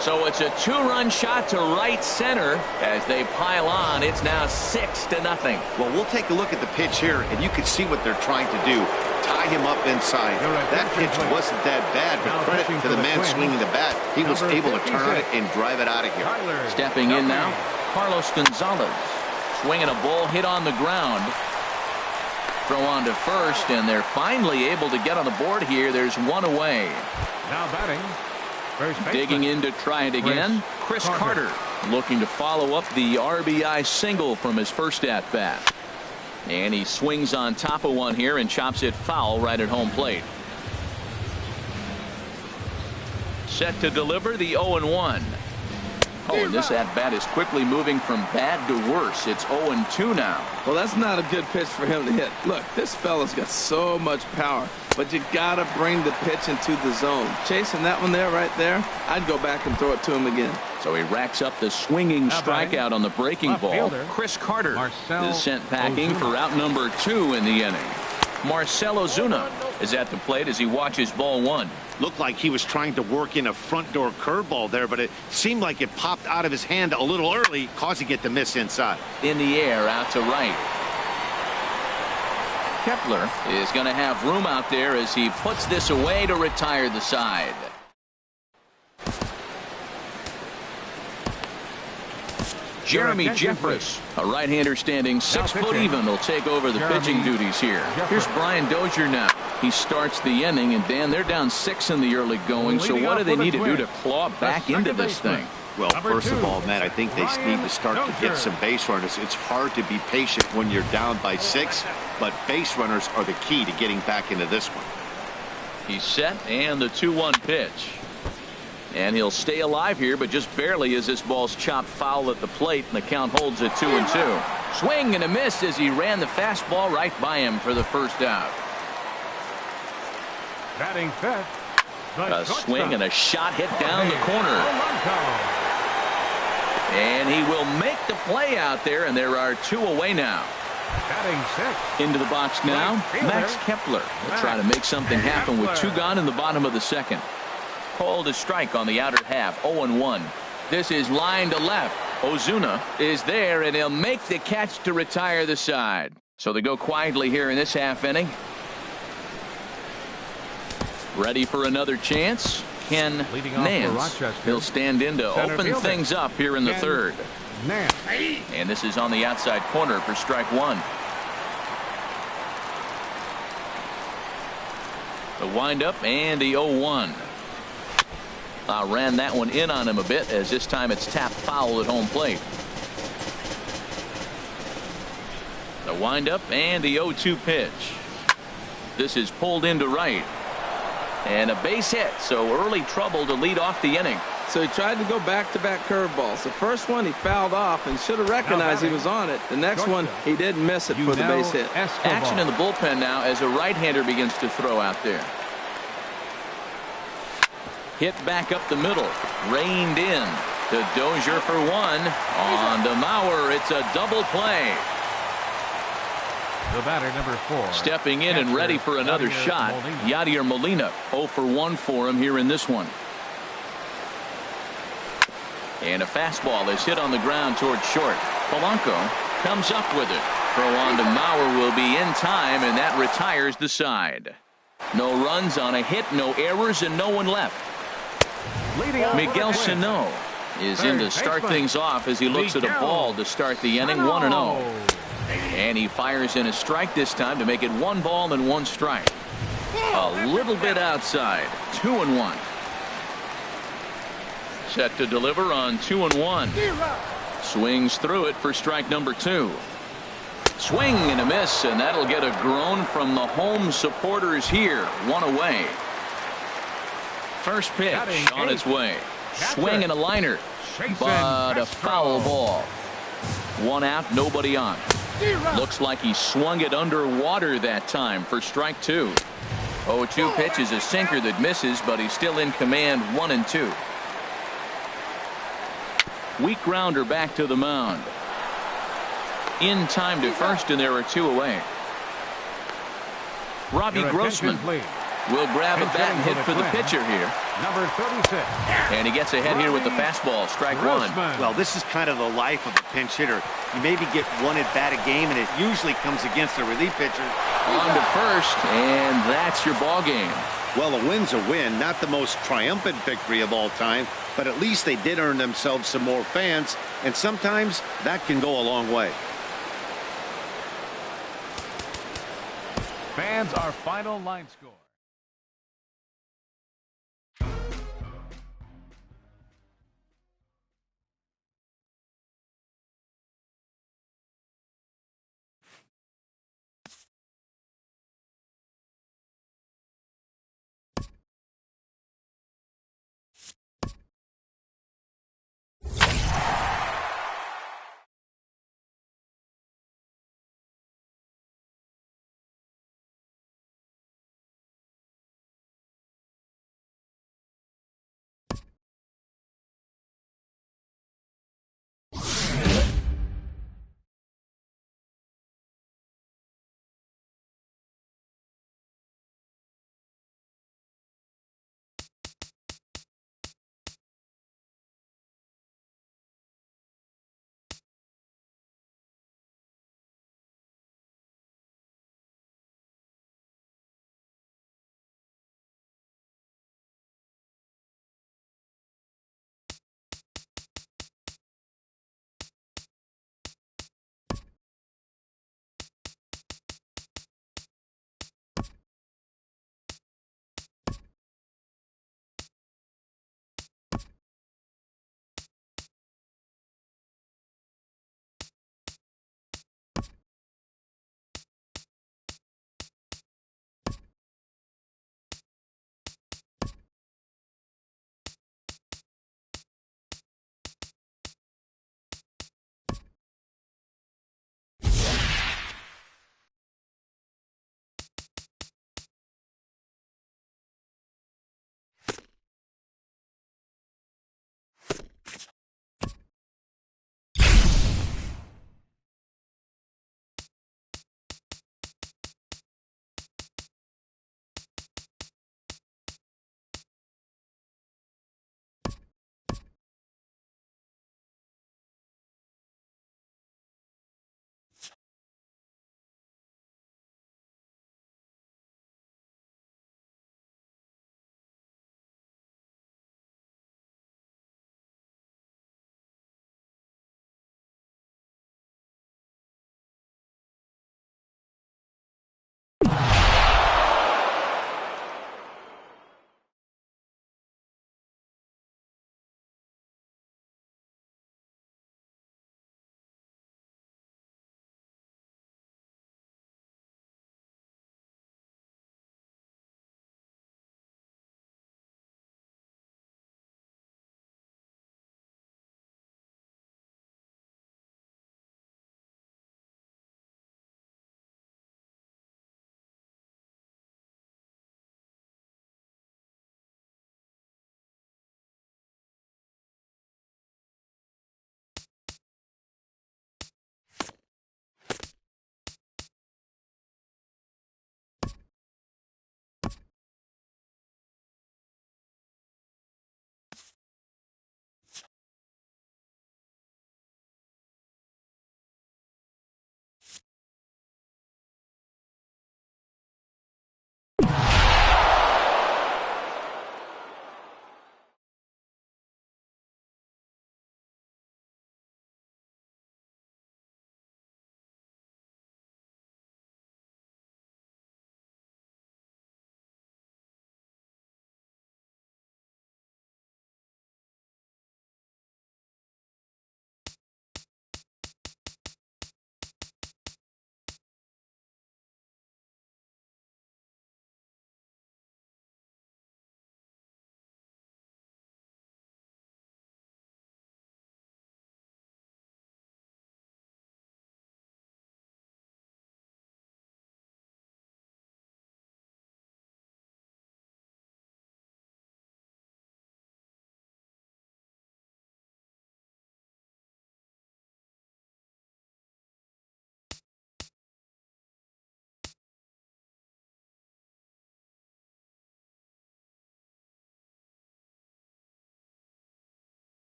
So it's a 2-run shot to right center as they pile on. It's now 6-0. Well, we'll take a look at the pitch here, and you can see what they're trying to do. Tie him up inside. That pitch wasn't that bad, but credit to the man swinging the bat. He was able to turn it and drive it out of here. Stepping in now, Carlos Gonzalez. Swinging a ball hit on the ground. Throw on to first, and they're finally able to get on the board here. There's 1 away. Now batting. Digging in to try it again. Chris Carter looking to follow up the RBI single from his first at bat. And he swings on top of one here and chops it foul right at home plate. Set to deliver the 0-1. Oh, and this at bat is quickly moving from bad to worse. It's 0-2 now. Well, that's not a good pitch for him to hit. Look, this fella's got so much power, but you gotta bring the pitch into the zone. Chasing that one there, right there, I'd go back and throw it to him again. So he racks up the swinging strikeout on the breaking ball. Chris Carter is sent packing for out number 2 in the inning. Marcell Ozuna is at the plate as he watches ball 1. Looked like he was trying to work in a front door curveball there, but it seemed like it popped out of his hand a little early, causing it to miss inside. In the air, out to right. Kepler is going to have room out there as he puts this away to retire the side. Jeremy Jeffress, a right-hander standing 6 foot even, will take over the pitching duties here. Here's Brian Dozier now. He starts the inning, and Dan, they're down 6 in the early going, so what do they need to do to claw back into this thing? Well, first of all, Matt, I think they need to start to get some base runners. It's hard to be patient when you're down by 6, but base runners are the key to getting back into this one. He's set, and the 2-1 pitch. And he'll stay alive here, but just barely as this ball's chopped foul at the plate, and the count holds at 2-2. Swing and a miss as he ran the fastball right by him for the first out. Batting fifth. A swing and a shot hit down the corner. And he will make the play out there, and there are 2 away now. Batting sixth. Into the box now, Max Kepler will try to make something happen with 2 gone in the bottom of the second. Called a strike on the outer half, 0-1. This is line to left. Ozuna is there, and he'll make the catch to retire the side. So they go quietly here in this half inning. Ready for another chance. Ken Nance. He'll stand in to open things up here in the third. And this is on the outside corner for strike 1. The windup and the 0-1. Ran that one in on him a bit, as this time it's tapped foul at home plate. The windup and the 0-2 pitch. This is pulled into right. And a base hit, so early trouble to lead off the inning. So he tried to go back-to-back curveballs. The first one he fouled off and should have recognized he was on it. The next one he didn't miss it for the base hit. Action in the bullpen now as a right-hander begins to throw out there. Hit back up the middle. Reined in to Dozier for 1. On to Mauer. It's a double play. The batter, number 4. Stepping in and ready for another shot. Yadier Molina, 0 for 1 for him here in this one. And a fastball is hit on the ground towards short. Polanco comes up with it. Throw on to Mauer will be in time, and that retires the side. No runs on a hit, no errors, and no one left. Miguel Sano is in to start things off as he looks at a ball to start the inning. 1-0. And he fires in a strike this time to make it 1 ball and 1 strike. A little bit outside. 2-1. Set to deliver on 2-1. Swings through it for strike number 2. Swing and a miss, and that'll get a groan from the home supporters here. 1 away. First pitch on its way. Swing and a liner, but a foul ball. 1 out, nobody on. Looks like he swung it underwater that time for strike 2. 0-2 pitch is a sinker that misses, but he's still in command. 1-2. Weak grounder back to the mound. In time to first, and there are 2 away. Robbie Grossman will grab a bat and hit for the pitcher here. Number 36. And he gets ahead here with the fastball. Strike 1. Well, this is kind of the life of a pinch hitter. You maybe get 1 at bat a game, and it usually comes against a relief pitcher. On to first, and that's your ball game. Well, a win's a win. Not the most triumphant victory of all time, but at least they did earn themselves some more fans, and sometimes that can go a long way. Fans, our final line score.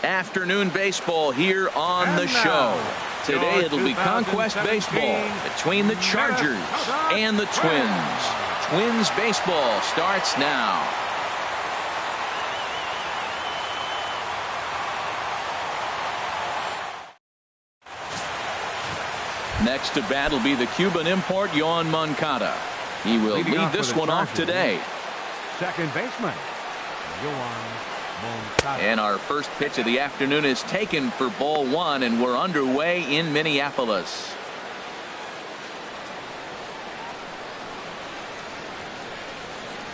Afternoon baseball here on the show. Today it'll be Conquest baseball between the Chargers and the Twins. Twins baseball starts now. Next to bat will be the Cuban import Yoan Moncada. He will lead this one off today. Second baseman, Yoan Moncada. And our first pitch of the afternoon is taken for ball one, and we're underway in Minneapolis.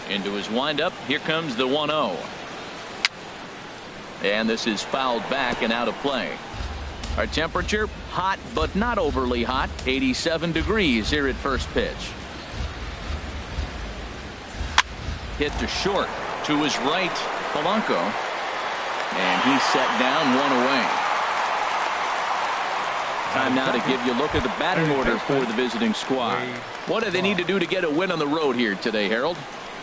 Into his windup. Here comes the 1-0. And this is fouled back and out of play. Our temperature, hot but not overly hot, 87 degrees here at first pitch. Hit to short, to his right, Polanco. And he's set down, one away. Time now to give you a look at the batting order for the visiting squad. What do they need to do to get a win on the road here today, Harold?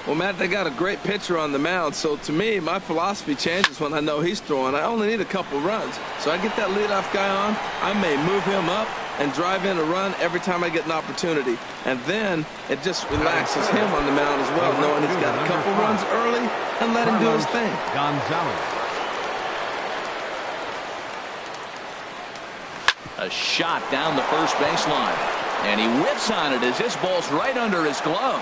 Well, Matt, they got a great pitcher on the mound, so to me, my philosophy changes when I know he's throwing. I only need a couple runs. So I get that leadoff guy on, I may move him up and drive in a run every time I get an opportunity. And then it just relaxes him on the mound as well, knowing he's got a couple runs early and let him do his thing. A shot down the first baseline. And he whips on it as this ball's right under his glove.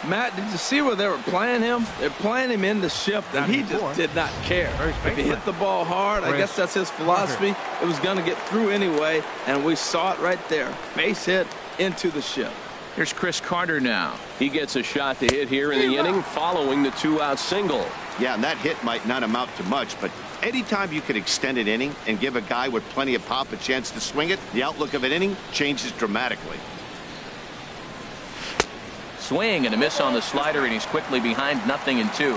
Matt, did you see where they were playing him? They're playing him in the shift, and he just did not care. If he hit the ball hard, I guess that's his philosophy. It was going to get through anyway, and we saw it right there. Base hit into the shift. Here's Chris Carter now. He gets a shot to hit here in the inning following the two-out single. Yeah, and that hit might not amount to much, but anytime you can extend an inning and give a guy with plenty of pop a chance to swing it, the outlook of an inning changes dramatically. Swing and a miss on the slider, and he's quickly behind 0-2.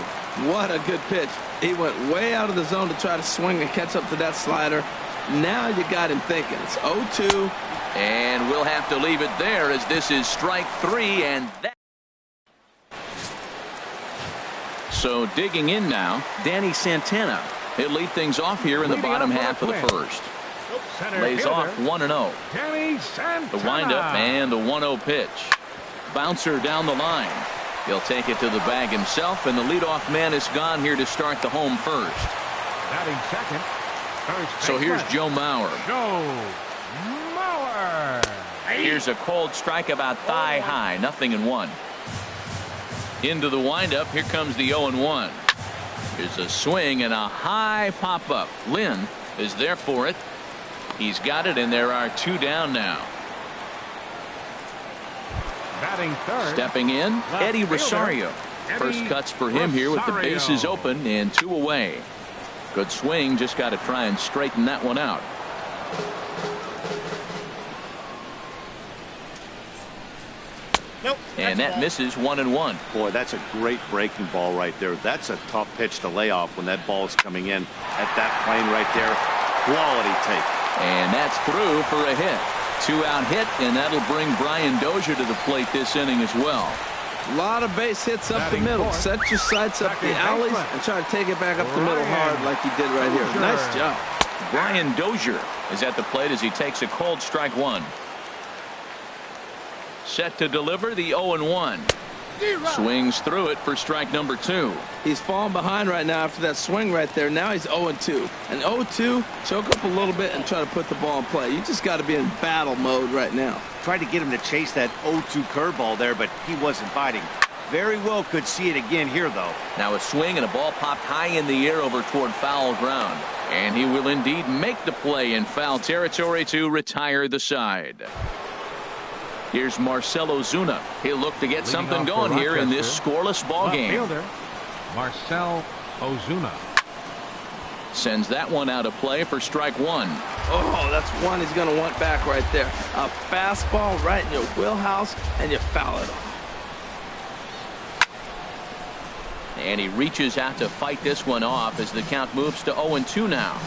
What a good pitch. He went way out of the zone to try to swing and catch up to that slider. Now you got him thinking. It's 0-2. And we'll have to leave it there as this is strike three, and that. So digging in now, Danny Santana. He'll lead things off here in the bottom half of the first. Lays off 1-0. The windup and the 1-0 pitch. Bouncer down the line. He'll take it to the bag himself, and the leadoff man is gone here to start the home first. Batting second. So here's Joe Mauer. Here's a cold strike about thigh high, 0-1. Into the windup. Here comes the 0-1. Here's a swing and a high pop up. Lynn is there for it. He's got it, and there are two down now. Batting third. Stepping in, Eddie Rosario. First cuts for him here with the bases open and two away. Good swing, just got to try and straighten that one out. Nope. And that misses 1-1. Boy, that's a great breaking ball right there. That's a tough pitch to lay off when that ball is coming in at that plane right there. Quality take. And that's through for a hit. Two-out hit, and that'll bring Brian Dozier to the plate this inning as well. A lot of base hits up the middle. Set your sights up the alleys and try to take it back up the middle hard like he did right here. Nice job. Brian Dozier is at the plate as he takes a cold strike one. Set to deliver the 0-1. Swings through it for strike number 2. He's falling behind right now after that swing right there. Now he's 0-2. And 0-2, choke up a little bit and try to put the ball in play. You just got to be in battle mode right now. Tried to get him to chase that 0-2 curveball there, but he wasn't biting. Very well could see it again here, though. Now a swing and a ball popped high in the air over toward foul ground. And he will indeed make the play in foul territory to retire the side. Here's Marcell Ozuna. He'll look to get something going here in this scoreless ball game. Marcell Ozuna sends that one out of play for strike 1. Oh, that's one he's going to want back right there. A fastball right in your wheelhouse, and you foul it off. And he reaches out to fight this one off as the count moves to 0-2 now.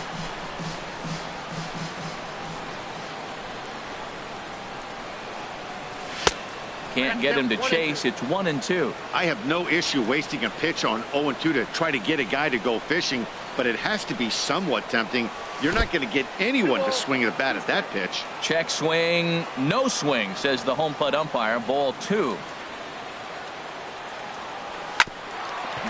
Can't get him to chase. It's 1-2. I have no issue wasting a pitch on 0-2 to try to get a guy to go fishing. but it has to be somewhat tempting. You're not going to get anyone to swing at a bat at that pitch. Check swing, no swing, says the home plate umpire. Ball 2.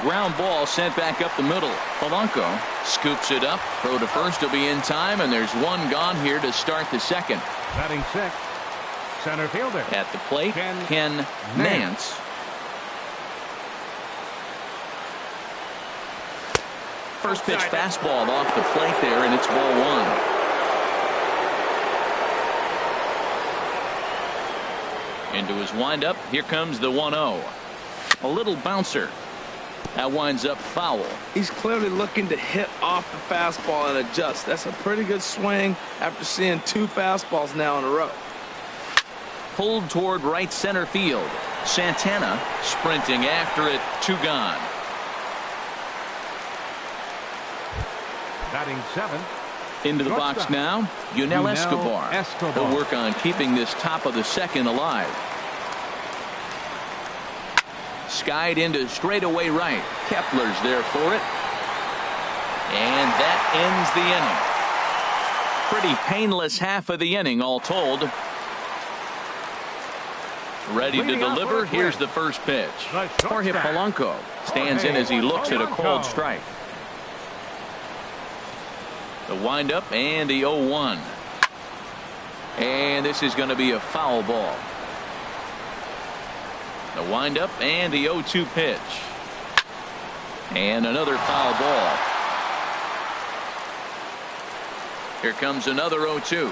Ground ball sent back up the middle. Polanco scoops it up. Throw to first will be in time, and there's one gone here to start the second. Batting 6, center fielder. At the plate, Ken Nance. First pitch fastball off the plate there, and it's ball 1. Into his windup. Here comes the 1-0. A little bouncer. That winds up foul. He's clearly looking to hit off the fastball and adjust. That's a pretty good swing after seeing 2 fastballs now in a row. Pulled toward right center field. Santana sprinting after it. 2 gone. Batting 7. Into the box now. Yunel Escobar. He'll work on keeping this top of the second alive. Skied into straightaway right. Kepler's there for it. And that ends the inning. Pretty painless half of the inning all told. Ready to deliver. Here's the first pitch. Jorge Polanco stands in as he looks at a cold strike. The windup and the 0-1. And this is going to be a foul ball. The windup and the 0-2 pitch. And another foul ball. Here comes another 0-2.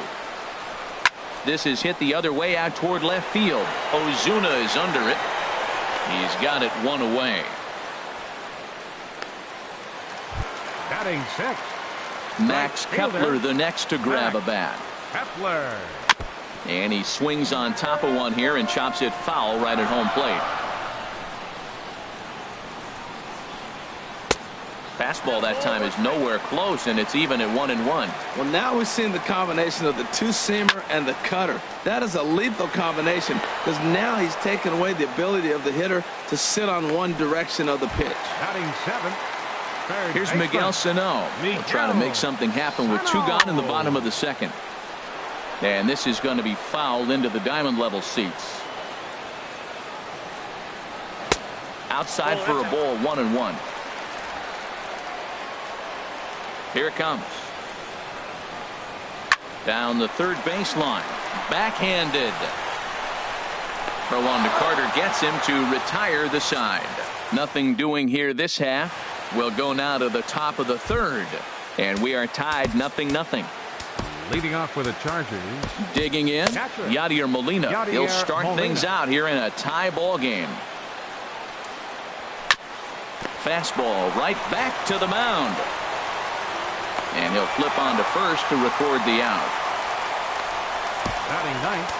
This is hit the other way out toward left field. Ozuna is under it. He's got it 1 away. Batting 6. Max Kepler the next to grab a bat. Kepler. And he swings on top of one here and chops it foul right at home plate. Fastball that time is nowhere close, and it's even at 1-1. Well, now we've seen the combination of the 2-seamer and the cutter. That is a lethal combination because now he's taken away the ability of the hitter to sit on one direction of the pitch. Batting 7. Here's Miguel Sano. He'll try to make something happen with 2 gone in the bottom of the second. And this is going to be fouled into the diamond level seats. Outside for a ball, 1-1. Here it comes. Down the third baseline. Backhanded. Throw on to Carter gets him to retire the side. Nothing doing here this half. We'll go now to the top of the third. And we are tied 0-0. Leading off with the Chargers. Digging in, Yadier Molina. He'll start things out here in a tie ball game. Fastball right back to the mound. And he'll flip on to first to record the out. Batting 9th,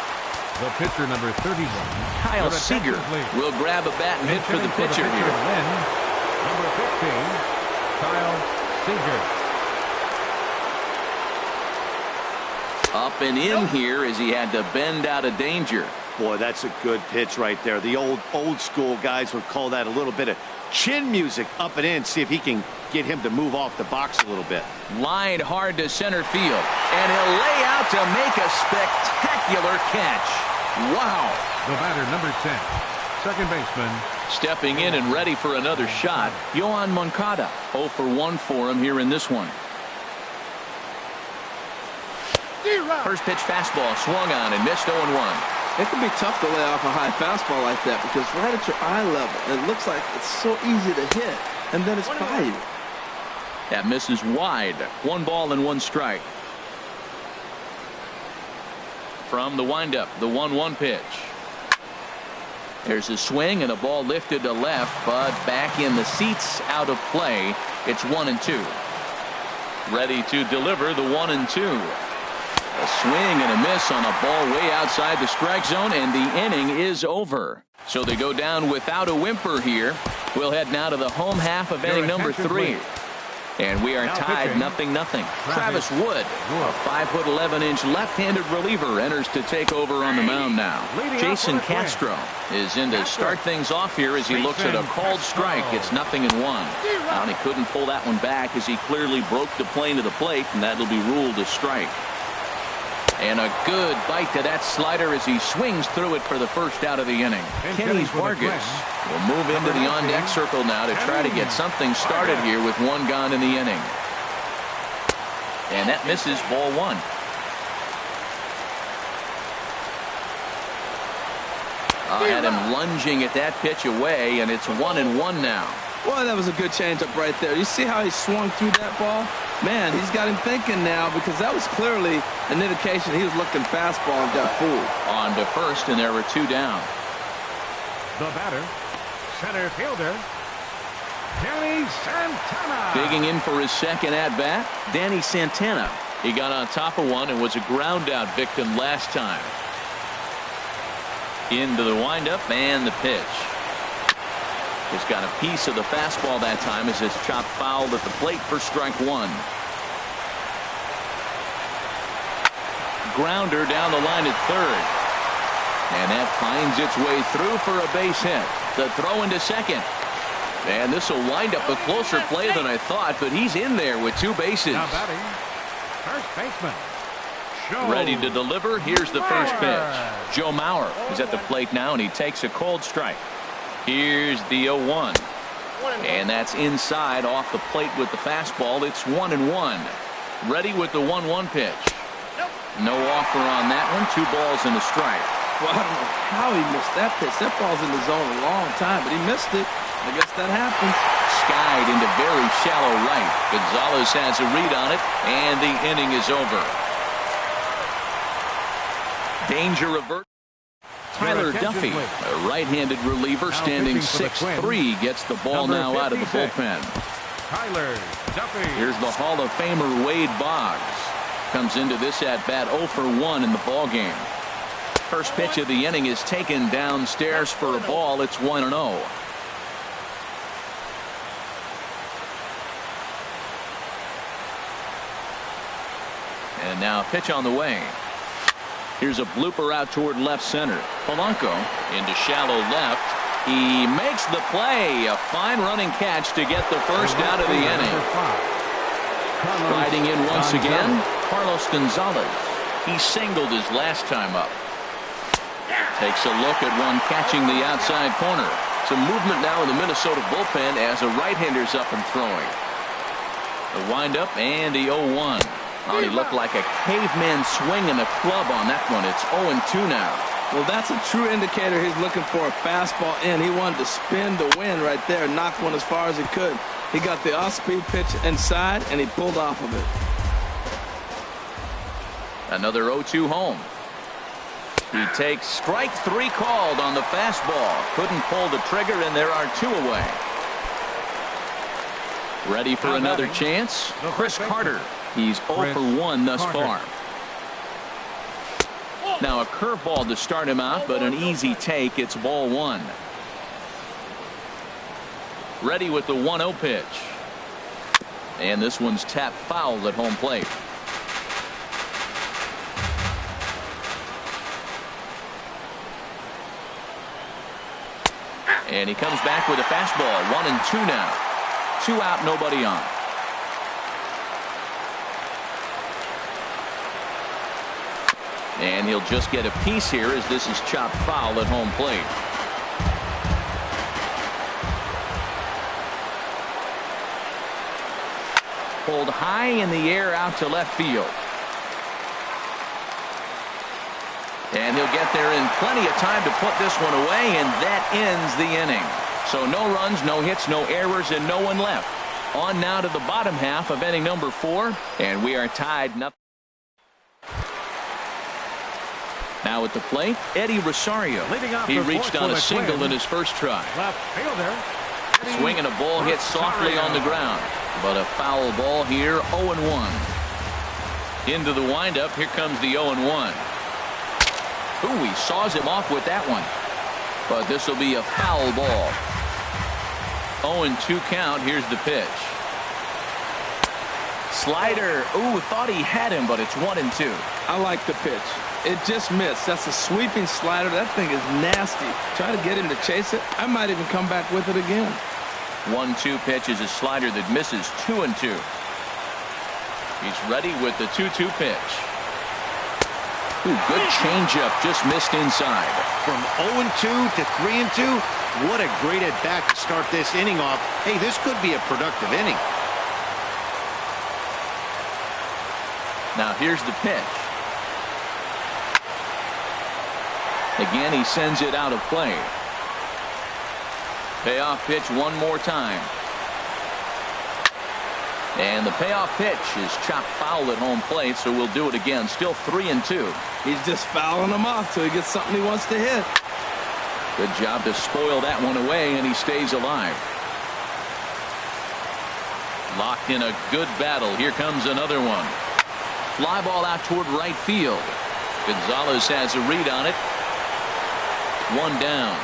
the pitcher number 31. Kyle Seager will grab a bat and hit for the pitcher here. Number 15, Kyle Seager. Up and in here as he had to bend out of danger. Boy, that's a good pitch right there. The old school guys would call that a little bit of chin music. Up and in, see if he can get him to move off the box a little bit. Lined hard to center field, and he'll lay out to make a spectacular catch. Wow. The batter, number 10, second baseman. Stepping in and ready for another shot, Yohan Moncada. 0 for 1 for him here in this one. First pitch fastball swung on and missed 0-1. It can be tough to lay off a high fastball like that because right at your eye level, it looks like it's so easy to hit, and then it's by you. That misses wide. 1 ball and 1 strike. From the windup, the 1-1 pitch. There's a swing and a ball lifted to left, but back in the seats, out of play. It's 1-2. Ready to deliver the 1-2. A swing and a miss on a ball way outside the strike zone, and the inning is over. So they go down without a whimper here. We'll head now to the home half of inning number 3. And we are tied 0-0. Travis Wood, a 5'11" left-handed reliever, enters to take over on the mound now. Jason Castro is in to start things off here as he looks at a called strike. It's 0-1. And he couldn't pull that one back as he clearly broke the plane to the plate, and that'll be ruled a strike. And a good bite to that slider as he swings through it for the first out of the inning. Kenny Vargas will move into the on-deck circle now to try to get something started here with one gone in the inning. And that misses, ball one. I had him lunging at that pitch away, and it's 1-1 now. Boy, that was a good changeup right there. You see how he swung through that ball? Man, he's got him thinking now, because that was clearly an indication he was looking fastball and got fooled. On to first, and there were two down. The batter, center fielder, Danny Santana. Digging in for his second at-bat, Danny Santana. He got on top of one and was a ground-out victim last time. Into the windup and the pitch. He's got a piece of the fastball that time as it's chopped foul at the plate for strike one. Grounder down the line at third. And that finds its way through for a base hit. The throw into second. And this will wind up a closer play than I thought, but he's in there with two bases. Now batting, first baseman. Ready to deliver. Here's the first pitch. Joe Mauer is at the plate now, and he takes a cold strike. Here's the 0-1. And that's inside off the plate with the fastball. It's 1-1. Ready with the 1-1 pitch. No offer on that one. 2 balls and a strike. Well, I don't know how he missed that pitch. That ball's in the zone a long time, but he missed it. I guess that happens. Skied into very shallow right. Gonzalez has a read on it, and the inning is over. Danger avert. Tyler Duffy, a right-handed reliever, standing 6'3", gets the ball now out of the bullpen. Tyler Duffy. Here's the Hall of Famer Wade Boggs. Comes into this at-bat 0 for 1 in the ballgame. First pitch of the inning is taken downstairs for a ball. It's 1-0. And now a pitch on the way. Here's a blooper out toward left center. Polanco into shallow left. He makes the play. A fine running catch to get the first out of the inning. Riding in once again, Carlos Gonzalez. He singled his last time up. Takes a look at one catching the outside corner. Some movement now in the Minnesota bullpen as a right-hander's up and throwing. The windup and the 0-1. Oh, he looked like a caveman swinging a club on that one. It's 0-2 now. Well, that's a true indicator he's looking for a fastball in. He wanted to spin the wind right there, knock one as far as he could. He got the off-speed pitch inside, and he pulled off of it. Another 0-2 home. He takes strike 3 called on the fastball. Couldn't pull the trigger, and there are 2 away. Ready for another chance? Chris Carter. He's 0 for 1 thus far. Now a curveball to start him out, but an easy take. It's ball 1. Ready with the 1-0 pitch. And this one's tapped foul at home plate. And he comes back with a fastball. 1-2 now. 2 out, nobody on. And he'll just get a piece here as this is chopped foul at home plate. Pulled high in the air out to left field. And he'll get there in plenty of time to put this one away, and that ends the inning. So no runs, no hits, no errors, and no one left. On now to the bottom half of inning number 4, and we are tied 0. Now at the plate, Eddie Rosario. He reached on a single in his first try. Left fielder. Swinging a ball hit softly on the ground, but a foul ball here. 0-1. Into the windup. Here comes the 0-1. Ooh, he saws him off with that one, but this will be a foul ball. 0-2 count. Here's the pitch. slider. Ooh, thought he had him, but it's 1-2. I like the pitch. It just missed. That's a sweeping slider. That thing is nasty. Try to get him to chase it. I might even come back with it again. 1-2 pitch is a slider that misses. 2-2. He's ready with the 2-2 pitch. Ooh, good changeup, just missed inside. From 0-2 to 3-2, what a great at bat to start this inning off. Hey, this could be a productive inning. Now here's the pitch. Again, he sends it out of play. Payoff pitch one more time. And the payoff pitch is chopped foul at home plate, so we'll do it again. Still 3-2. He's just fouling them off till he gets something he wants to hit. Good job to spoil that one away, and he stays alive. Locked in a good battle. Here comes another one. Fly ball out toward right field. Gonzalez has a read on it. One down.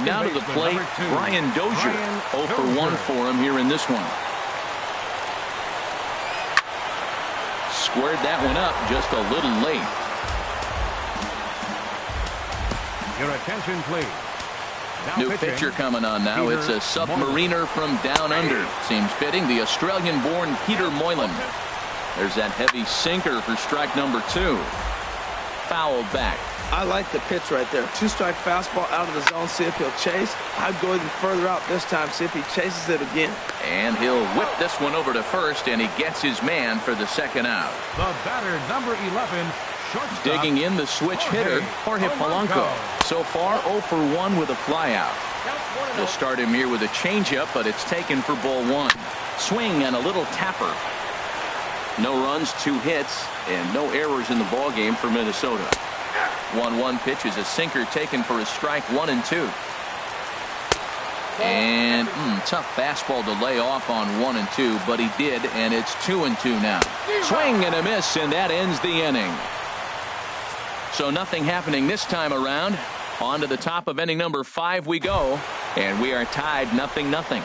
Now to the plate, Brian Dozier. 0 for 1 for him here in this one. Squared that one up just a little late. Your attention, please. Now New pitcher coming on now. It's a submariner from down under. Seems fitting. The Australian-born Peter Moylan. There's that heavy sinker for strike number 2. Fouled back. I like the pitch right there. 2-strike fastball out of the zone. See if he'll chase. I'd go even further out this time. See if he chases it again. And he'll whip this one over to first, and he gets his man for the second out. The batter, number 11, shortstop. Digging in the switch hitter, Jorge Polanco. So far, 0 for 1 with a flyout. They'll start him here with a changeup, but it's taken for ball 1. Swing and a little tapper. No runs, 2 hits, and no errors in the ballgame for Minnesota. 1-1 pitch is a sinker taken for a strike. 1-2. And tough fastball to lay off on 1-2, but he did, and it's 2-2 now. Swing and a miss, and that ends the inning. So nothing happening this time around. On to the top of inning number 5 we go, and we are tied 0-0.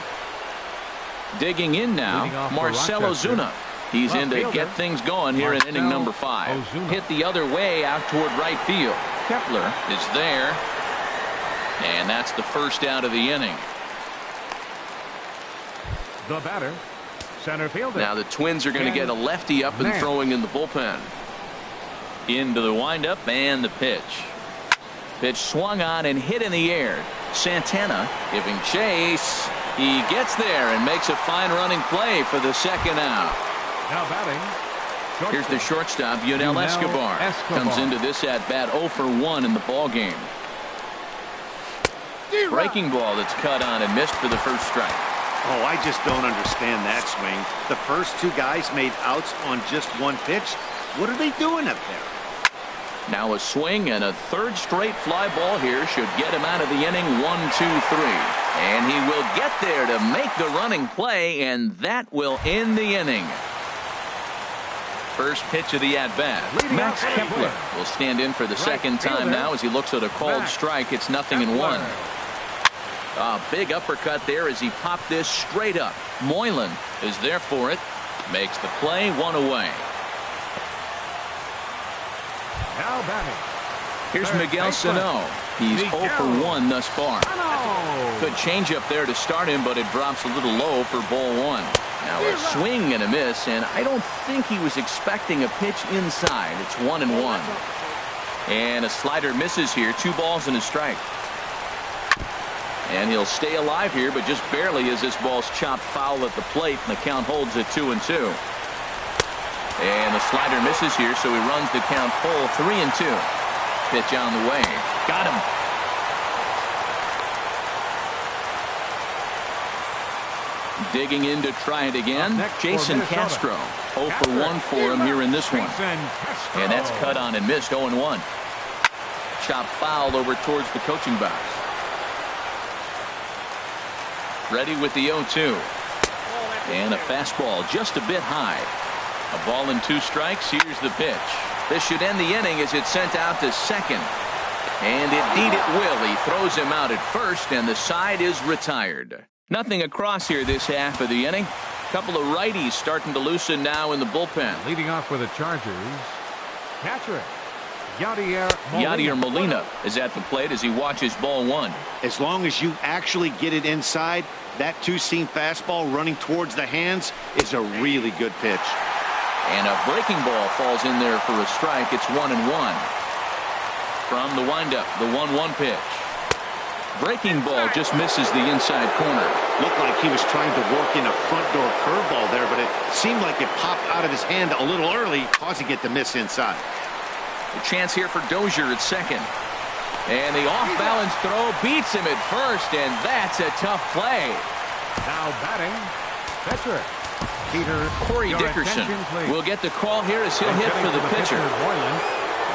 Digging in now, Marcell Ozuna. He's in to get things going here in inning number 5. Hit the other way out toward right field. Kepler is there, and that's the first out of the inning. The batter, center fielder. Now the Twins are going to get a lefty up and throwing in the bullpen. Into the windup and the pitch. Pitch swung on and hit in the air. Santana giving chase. He gets there and makes a fine running play for the second out. Now batting. Here's the shortstop, Yunel Escobar. Comes into this at bat 0 for 1 in the ball game. Breaking ball that's cut on and missed for the first strike. Oh, I just don't understand that swing. The first 2 guys made outs on just 1 pitch. What are they doing up there? Now a swing and a 3rd straight fly ball here should get him out of the inning. 1, 2, 3. And he will get there to make the running play, and that will end the inning. First pitch of the at-bat. Max Kepler will stand in for the second time now as he looks at a called strike. It's 0-1. A big uppercut there as he popped this straight up. Moylan is there for it. Makes the play. 1 away. Now batting. Here's Miguel Sano. He's 0 for 1 thus far. Good changeup there to start him, but it drops a little low for ball 1. Now a swing and a miss, and I don't think he was expecting a pitch inside. It's 1-1. And a slider misses here. 2 balls and a strike. And he'll stay alive here, but just barely as this ball's chopped foul at the plate, and the count holds at 2-2. And the slider misses here, so he runs the count full. 3-2. Pitch on the way. Got him. Digging in to try it again. Jason Castro. 0 for 1 for him here in this one. And that's cut on and missed. 0-1. Chop foul over towards the coaching box. Ready with the 0-2. And a fastball just a bit high. A ball and 2 strikes. Here's the pitch. This should end the inning as it's sent out to second. And indeed it will. He throws him out at first, and the side is retired. Nothing across here this half of the inning. Couple of righties starting to loosen now in the bullpen. Leading off for the Chargers, catcher Yadier Molina is at the plate as he watches ball one. As long as you actually get it inside, that two-seam fastball running towards the hands is a really good pitch. And a breaking ball falls in there for a strike. It's 1-1. From the windup, the 1-1 pitch. Breaking ball just misses the inside corner. Looked like he was trying to work in a front door curveball there, but it seemed like it popped out of his hand a little early, causing it to miss inside. A chance here for Dozier at second. And the off-balance throw beats him at first, and that's a tough play. Now batting, pitcher Peter Corey Dickerson will get the call here as he'll hit for the pitcher.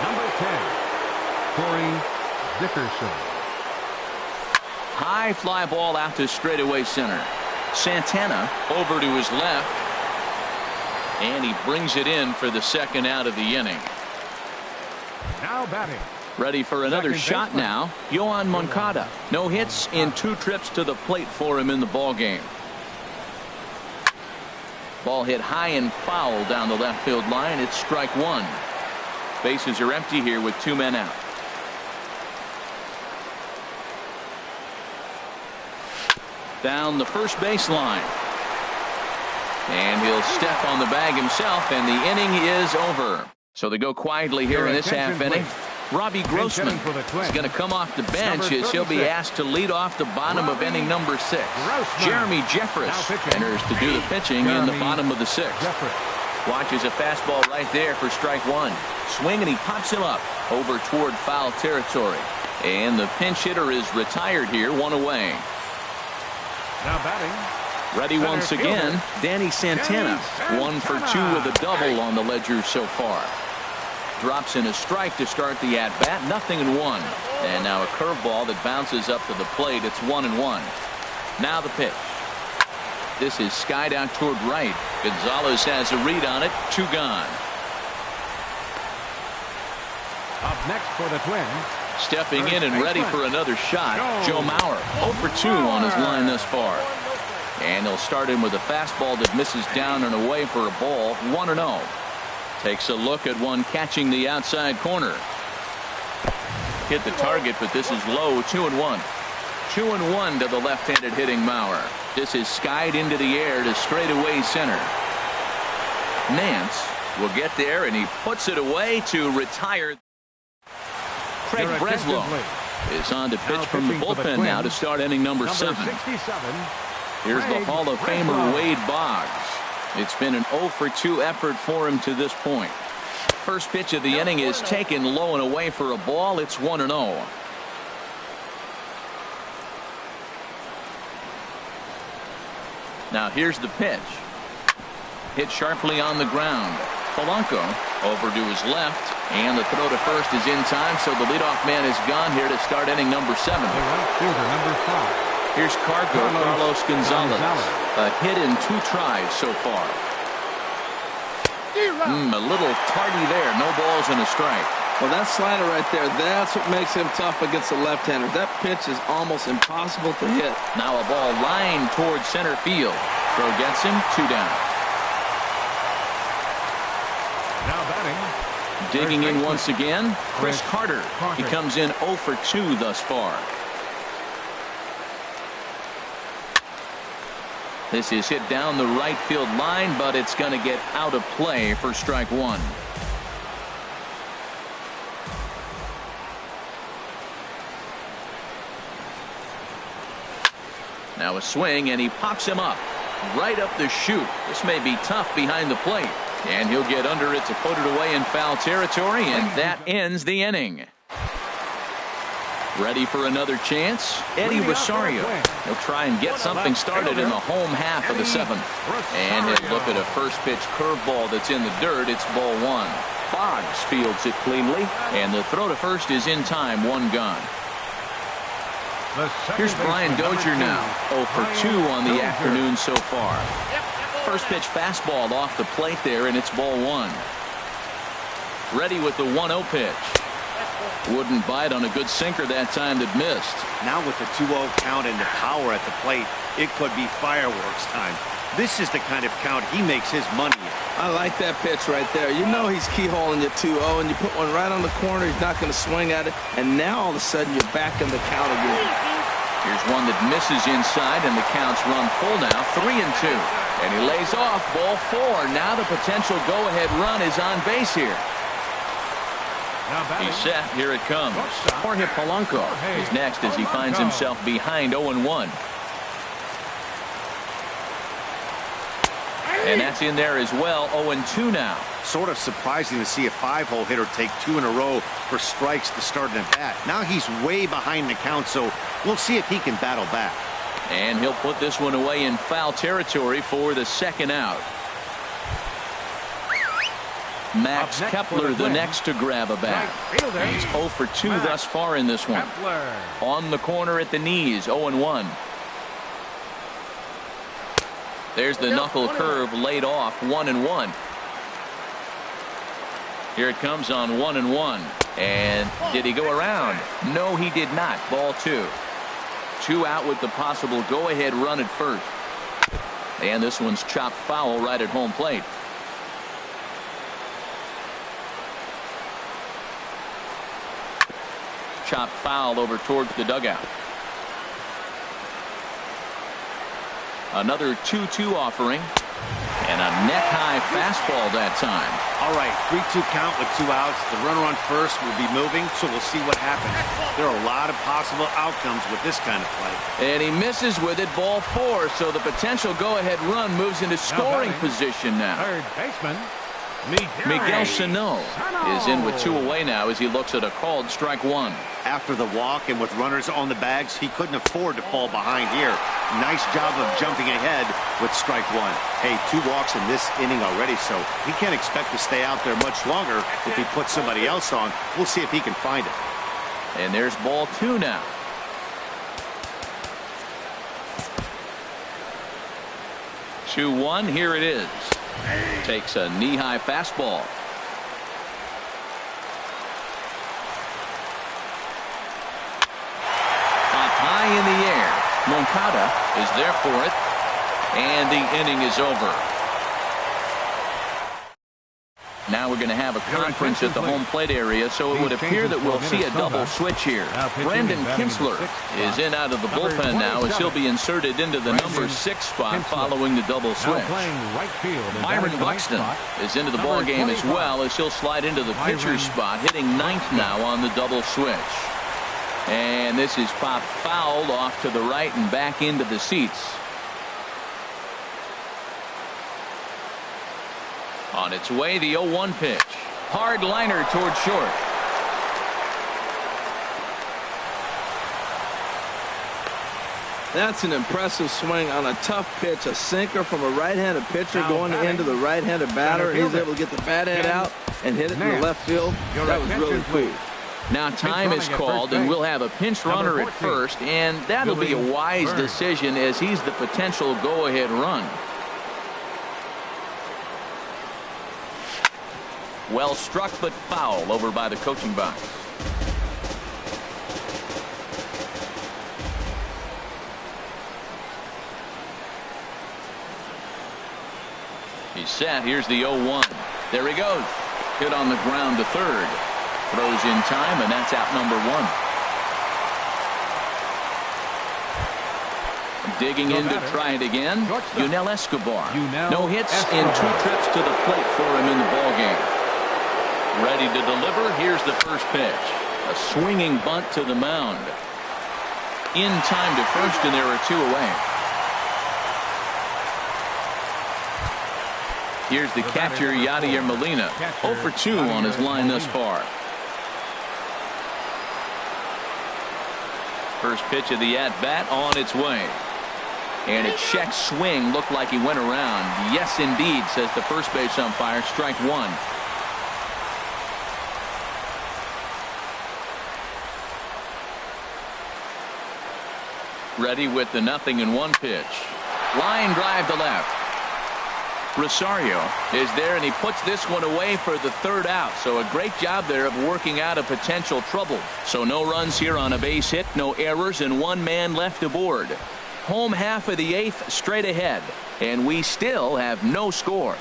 Number 10, Corey Dickerson. High fly ball out to straightaway center. Santana over to his left. And he brings it in for the second out of the inning. Now batting. Ready for another shot now. Yohan Moncada. No hits in 2 trips to the plate for him in the ball game. Ball hit high and foul down the left field line. It's strike 1. Bases are empty here with 2 men out. Down the first baseline. And he'll step on the bag himself, and the inning is over. So they go quietly here in this half inning. Robbie Grossman is going to come off the bench as he'll be asked to lead off the bottom of inning number 6. Jeremy Jeffress enters to do the pitching in the bottom of the 6th. Watches a fastball right there for strike 1. Swing, and he pops him up over toward foul territory. And the pinch hitter is retired here, 1 away. Now batting. Ready once again, Danny Santana. 1 for 2 with a double on the ledger so far. Drops in a strike to start the at-bat. Nothing in 1. And now a curveball that bounces up to the plate. It's 1-1. Now the pitch. This is skied out toward right. Gonzalez has a read on it. 2 gone. Up next for the Twins. Stepping in and ready for another shot, Joe Mauer. 0 for 2 on his line thus far. And he'll start in with a fastball that misses down and away for a ball. 1-0. Takes a look at one catching the outside corner. Hit the target, but this is low. 2-1. 2-1 to the left-handed hitting Mauer. This is skied into the air to straightaway center. Nance will get there, and he puts it away to retire. Craig Breslow is on to pitch from the bullpen now to start inning number 7. Here's the Hall of Famer Wade Boggs. It's been an 0 for 2 effort for him to this point. First pitch of the inning is taken low and away for a ball. It's 1-0. Now here's the pitch. Hit sharply on the ground. Polanco over to his left, and the throw to first is in time, so the leadoff man is gone here to start inning number 7. Number 5. Here's Carlos Gonzalez. A hit in 2 tries so far. A little tardy there. No balls and a strike. Well, that slider right there, that's what makes him tough against the left-hander. That pitch is almost impossible to hit. Now a ball lined towards center field. Throw gets him. 2 down. Now batting. Digging in once again, Chris Carter. He comes in 0 for 2 thus far. This is hit down the right field line, but it's going to get out of play for strike 1. Now a swing, and he pops him up right up the chute. This may be tough behind the plate, and he'll get under it to put it away in foul territory, and that ends the inning. Ready for another chance? Eddie Rosario. He'll try and get something started in the home half of the 7th. And he'll look at a first pitch curveball that's in the dirt. It's ball 1. Boggs fields it cleanly, and the throw to first is in time. 1 gone. Here's Brian Dozier now. 0 for 2 on the afternoon so far. First pitch fastball off the plate there, and it's ball 1. Ready with the 1-0 pitch. Wouldn't bite on a good sinker that time that missed. Now with the 2-0 count and the power at the plate, it could be fireworks time. This is the kind of count he makes his money in. I like that pitch right there. You know he's keyholing your 2-0, and you put one right on the corner. He's not going to swing at it, and now all of a sudden you're back in the count again. Here's one that misses inside, and the count's run full now, 3-2. And he lays off, ball 4. Now the potential go-ahead run is on base here. He's set. Here it comes. Jorge Polanco is next as he finds himself behind 0-1. And that's in there as well. 0-2 now. Sort of surprising to see a 5-hole hitter take 2 in a row for strikes to start an at-bat. Now he's way behind the count, so we'll see if he can battle back. And he'll put this one away in foul territory for the second out. Max Kepler the next to grab a bat. He's 0 for 2 thus far in this one. On the corner at the knees, 0-1. There's the knuckle curve laid off, 1-1. Here it comes on 1-1. And did he go around? No, he did not. Ball 2. 2 out with the possible go-ahead run at first. And this one's chopped foul right at home plate. Chopped foul over towards the dugout. Another 2-2 offering. And a neck-high fastball that time. All right, 3-2 count with 2 outs. The runner on first will be moving, so we'll see what happens. There are a lot of possible outcomes with this kind of play. And he misses with it, ball 4, so the potential go-ahead run moves into scoring position now. Third baseman, Miguel Sano is in with 2 away now as he looks at a called strike 1. After the walk and with runners on the bags, he couldn't afford to fall behind here. Nice job of jumping ahead with strike 1. Hey, 2 walks in this inning already, so he can't expect to stay out there much longer if he puts somebody else on. We'll see if he can find it. And there's ball 2 now. Two-1, here it is. Takes a knee-high fastball. Up high in the air. Moncada is there for it. And the inning is over. Now we're going to have a conference at the home plate area, so it would appear that we'll see a double switch here. Brendan Kinsler is in out of the bullpen now as he'll be inserted into the number 6 spot following the double switch. Byron Buxton is into the ball game as well as he'll slide into the pitcher's spot, hitting 9th now on the double switch. And this is popped fouled off to the right and back into the seats. On its way, the 0-1 pitch. Hard liner toward short. That's an impressive swing on a tough pitch. A sinker from a right-handed pitcher going into the right-handed batter. And he's able to get the bat head out and hit it in the left field. That was really cool. Now time is called, and we'll have a pinch runner at first, and that'll be a wise decision as he's the potential go-ahead run. Well struck, but foul over by the coaching box. He's set. Here's the 0-1. There he goes. Hit on the ground to third. Throws in time, and that's out number 1. Digging in to try it again. Yunel Escobar. No hits in 2 trips to the plate for him in the ballgame. Ready to deliver. Here's the first pitch. A swinging bunt to the mound. In time to first, and there are 2 away. Here's the catcher, Yadier Molina. 0 for 2 on his line thus far. First pitch of the at-bat on its way. And a check swing looked like he went around. Yes, indeed, says the first base umpire. Strike 1. Ready with the 0-1 pitch. Line drive to left. Rosario is there, and he puts this one away for the third out. So a great job there of working out a potential trouble. So no runs here on a base hit, no errors, and one man left aboard. Home half of the eighth straight ahead, and we still have no score.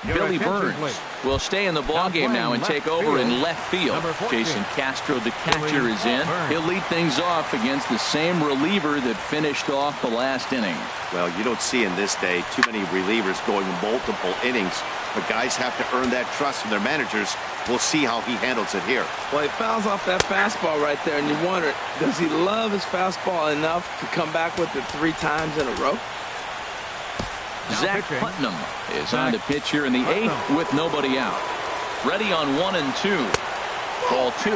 Billy Burns will stay in the ballgame now and take over in left field. Jason Castro, the catcher, is in. He'll lead things off against the same reliever that finished off the last inning. Well, you don't see in this day too many relievers going multiple innings, but guys have to earn that trust from their managers. We'll see how he handles it here. Well, he fouls off that fastball right there, and you wonder, does he love his fastball enough to come back with it 3 times in a row? Zach Putnam is on the pitch here in the 8th with nobody out. Ready on 1 and 2. Ball 2.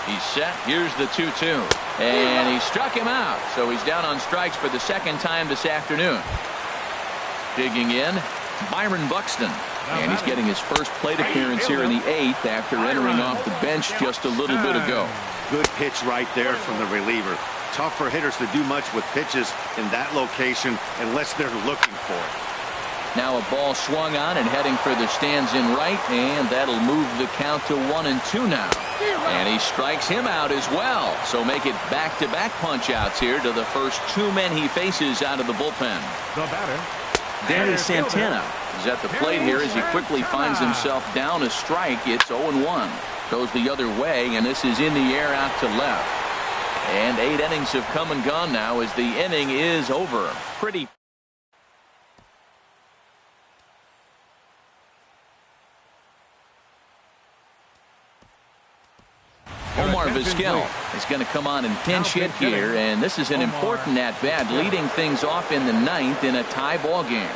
He's set. Here's the 2-2. And he struck him out. So he's down on strikes for the second time this afternoon. Digging in, Byron Buxton. And he's getting his first plate appearance here in the 8th after entering off the bench just a little bit ago. Good pitch right there from the reliever. Tough for hitters to do much with pitches in that location unless they're looking for it. Now a ball swung on and heading for the stands in right, and that'll move the count to 1 and 2 now. And he strikes him out as well. So make it back-to-back punch-outs here to the first 2 men he faces out of the bullpen. The batter, Danny Santana is at the plate here as he quickly finds himself down a strike. It's 0-1. Goes the other way, and this is in the air out to left. And 8 innings have come and gone now as the inning is over. Pretty. Omar Vizquel is going to come on and pinch hit here, and this is an important at-bat, leading things off in the 9th in a tie ball game.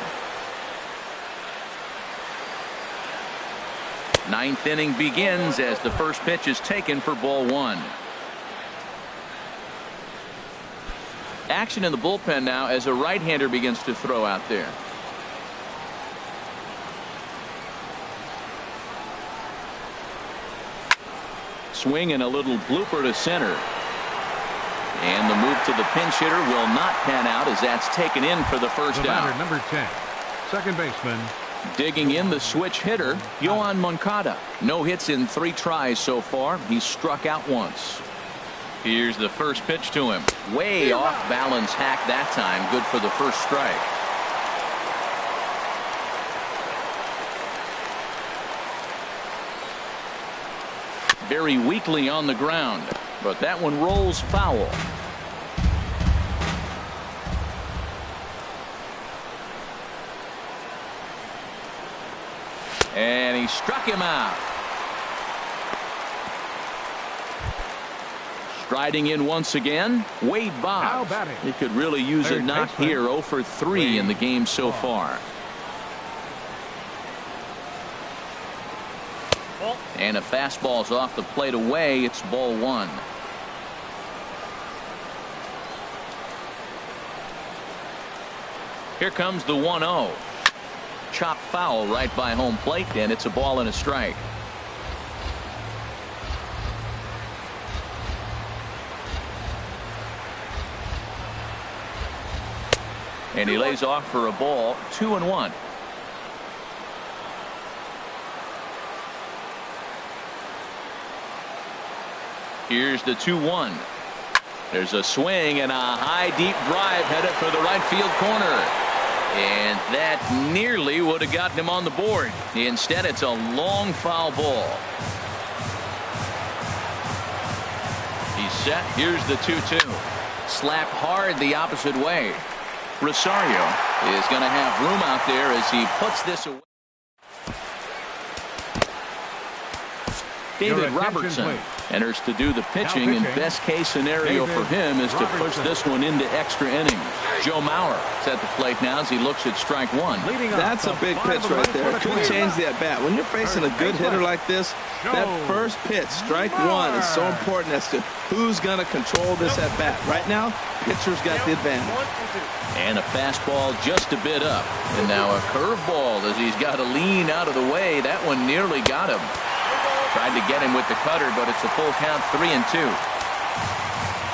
9th inning begins as the first pitch is taken for ball 1. Action in the bullpen now as a right-hander begins to throw out there. Swing and a little blooper to center. And the move to the pinch hitter will not pan out as that's taken in for the first out. Number 10, second baseman. Digging in the switch hitter, Yohan Moncada. No hits in 3 tries so far. He's struck out once. Here's the first pitch to him. Way off balance hack that time. Good for the first strike. Very weakly on the ground, but that one rolls foul. And he struck him out. Striding in once again, Wade Boggs. He could really use a knock here. 0 for 3 in the game so far. And a fastball's off the plate away. It's ball 1. Here comes the 1-0. Chop foul right by home plate, and it's a ball and a strike. And he lays off for a ball. 2-1. Here's the 2-1. There's a swing and a high deep drive headed for the right field corner. And that nearly would have gotten him on the board. Instead, it's a long foul ball. He's set. Here's the 2-2. Slapped hard the opposite way. Rosario is going to have room out there as he puts this away. David Robertson enters to do the pitching, and best case scenario for him is to push this one into extra innings. Joe Mauer is at the plate now as he looks at strike 1. That's a big pitch right there. It could change the at-bat. When you're facing a good hitter like this, that first pitch, strike 1, is so important as to who's going to control this at-bat. Right now, pitcher's got the advantage. And a fastball just a bit up. And now a curveball as he's got to lean out of the way. That one nearly got him. Tried to get him with the cutter, but it's a full count. 3-2.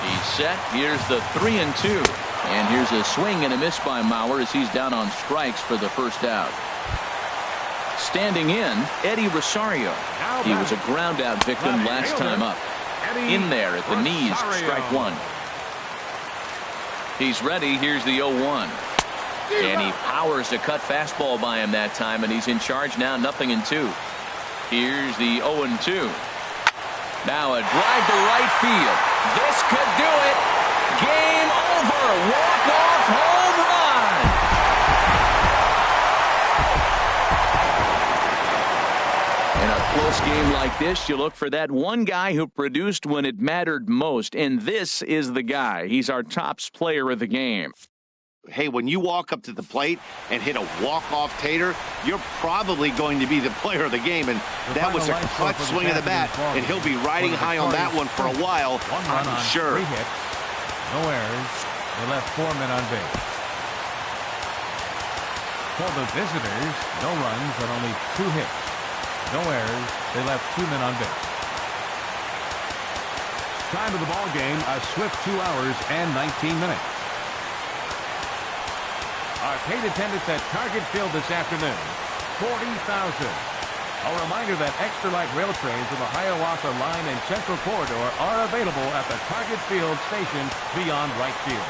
He's set. Here's the 3-2. And here's a swing and a miss by Mauer as he's down on strikes for the first out. Standing in, Eddie Rosario. He was a ground out victim last time up. In there at the knees, strike one. He's ready. Here's the 0-1. And he powers a cut fastball by him that time, and he's in charge now, 0-2. Here's the 0-2. Now a drive to right field. This could do it. Game over. Walk-off home run. In a close game like this, you look for that one guy who produced when it mattered most, and this is the guy. He's our tops player of the game. Hey, when you walk up to the plate and hit a walk-off tater, you're probably going to be the player of the game, and that was a clutch swing of the bat, and he'll be riding high on that one for a while, I'm sure. 3 hits, no errors. They left 4 men on base. For the visitors, no runs and only 2 hits. No errors. They left 2 men on base. Time of the ball game, a swift 2 hours and 19 minutes. Arcade attendance at Target Field this afternoon, 40,000. A reminder that extra light rail trains of the Hiawatha Line and Central Corridor are available at the Target Field station beyond right field.